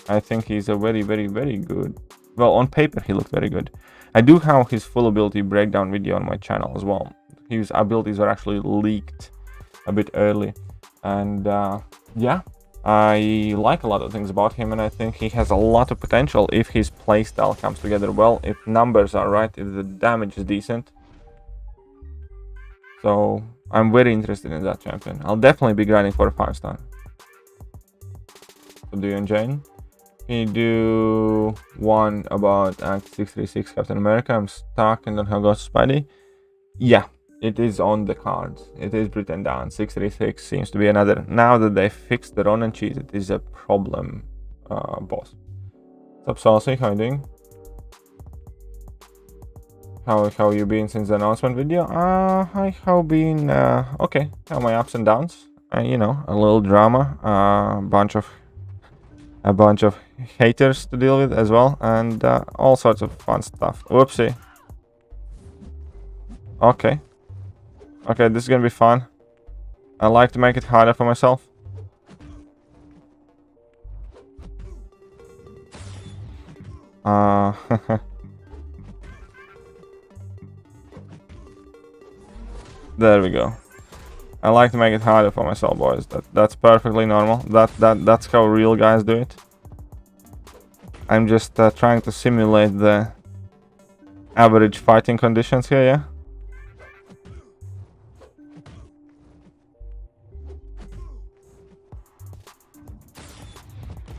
I think he's a very, very, very good. Well, on paper, he looked very good. I do have his full ability breakdown video on my channel as well. His abilities were actually leaked a bit early. And yeah, I like a lot of things about him, and I think he has a lot of potential if his playstyle comes together well, if numbers are right, if the damage is decent. So I'm very interested in that champion. I'll definitely be grinding for a 5-star. So do you enjoy? Can you do one about Act 636 Captain America? I'm stuck and don't have Ghost Spidey. Yeah, it is on the cards. It is written down. 636 seems to be another. Now that they fixed the run and cheese, it is a problem boss. What's up, Saucy? How you doing? How you been since the announcement video? I have been okay. Have my ups and downs. You know, a little drama, a bunch of haters to deal with as well, and all sorts of fun stuff. Whoopsie. Okay, this is gonna be fun. I like to make it harder for myself. There we go. I like to make it harder for myself, boys. That's perfectly normal. That's how real guys do it. I'm just trying to simulate the average fighting conditions here, yeah?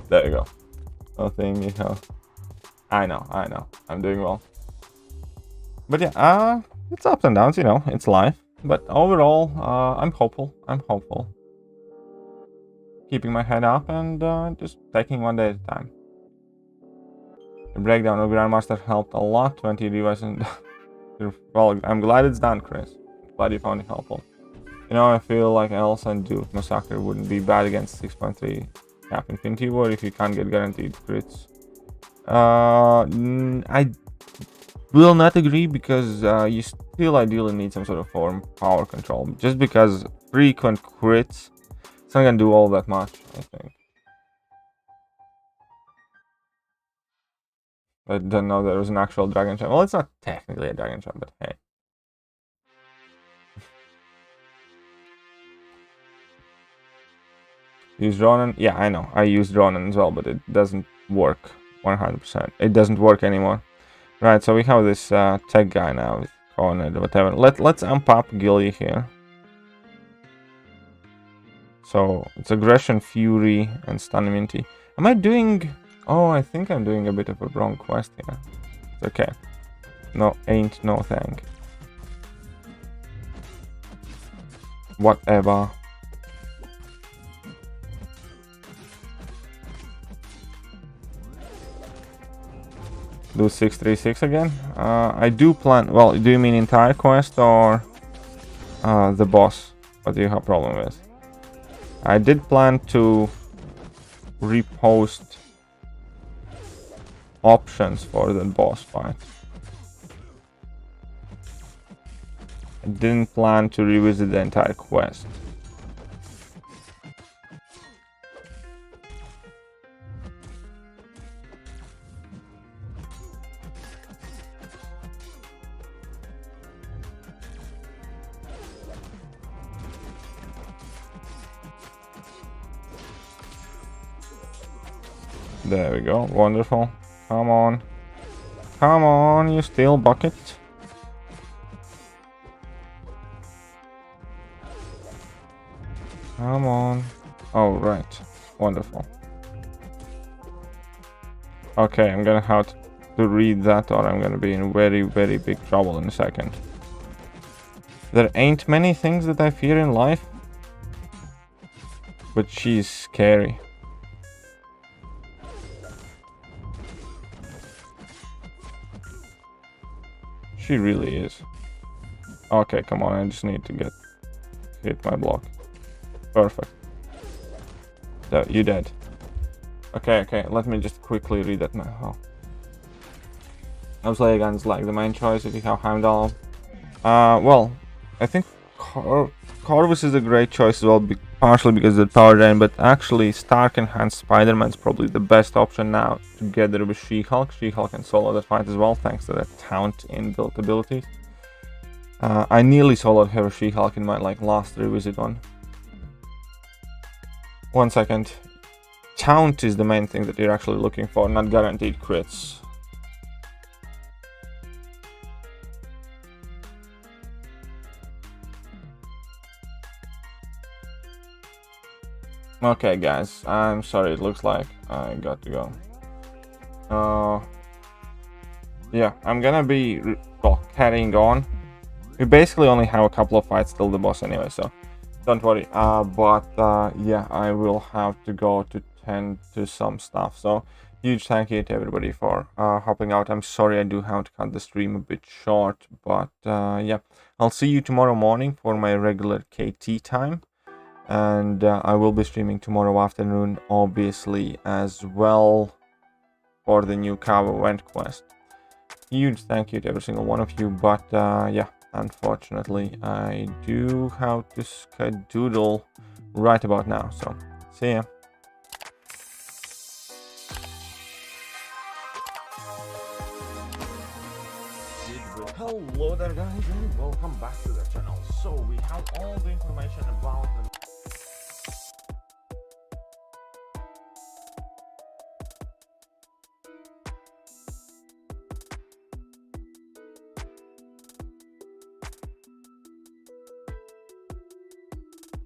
There you go. Nothing, you know. I know. I'm doing well. But yeah, it's ups and downs, you know. It's life. But overall, I'm hopeful. Keeping my head up and just taking one day at a time. The breakdown of Grandmaster helped a lot. 20 revives and well, I'm glad it's done, Chris. Glad you found it helpful. You know, I feel like Els and Duke Massacre wouldn't be bad against 6.3 Cap Infinity War if you can't get guaranteed crits. I will not agree, because you still ideally need some sort of form power control. Just because frequent crits, it's not gonna do all that much, I think. I didn't know there was an actual dragon champ. Well, it's not technically a dragon champ, but hey. Use Ronan? Yeah, I know. I used Ronan as well, but it doesn't work 100%. It doesn't work anymore. Right, so we have this tech guy now with COMRADE, whatever. Let's amp up Gilly here. So it's aggression, fury, and stun immunity. Am I doing? Oh, I think I'm doing a bit of a wrong quest here. It's okay. No, ain't no thing. Whatever. Do 636 again? I do plan. Well, do you mean entire quest or the boss? What do you have problem with? I did plan to repost options for the boss fight. I didn't plan to revisit the entire quest. There we go. Wonderful. Come on. Come on, you steel bucket. Come on. Oh, right. Wonderful. Okay, I'm gonna have to read that, or I'm gonna be in very, very big trouble in a second. There ain't many things that I fear in life. But she's scary. She really is. Okay, come on, I just need to hit my block. Perfect. So, you dead. Okay, let me just quickly read that now. Obviously, guns like the main choice if you have Heimdall. Well, I think Corvus is a great choice as well, partially because of the power drain, but actually Stark Enhanced Spider-Man is probably the best option now, together with She-Hulk. She-Hulk can solo that fight as well, thanks to that Taunt inbuilt abilities. I nearly soloed her She-Hulk in my last revisit one. 1 second. Taunt is the main thing that you're actually looking for, not guaranteed crits. Okay, guys, I'm sorry, it looks like I got to go. Yeah, I'm gonna be, carrying on. We basically only have a couple of fights till the boss anyway, so don't worry. Yeah, I will have to go to tend to some stuff. So, huge thank you to everybody for helping out. I'm sorry I do have to cut the stream a bit short, but yeah, I'll see you tomorrow morning for my regular KT time. And I will be streaming tomorrow afternoon, obviously, as well, for the new cover event quest. Huge thank you to every single one of you, but yeah, unfortunately, I do have to skedaddle right about now, so see ya. Hello there, guys, and welcome back to the channel. So we have all the information about the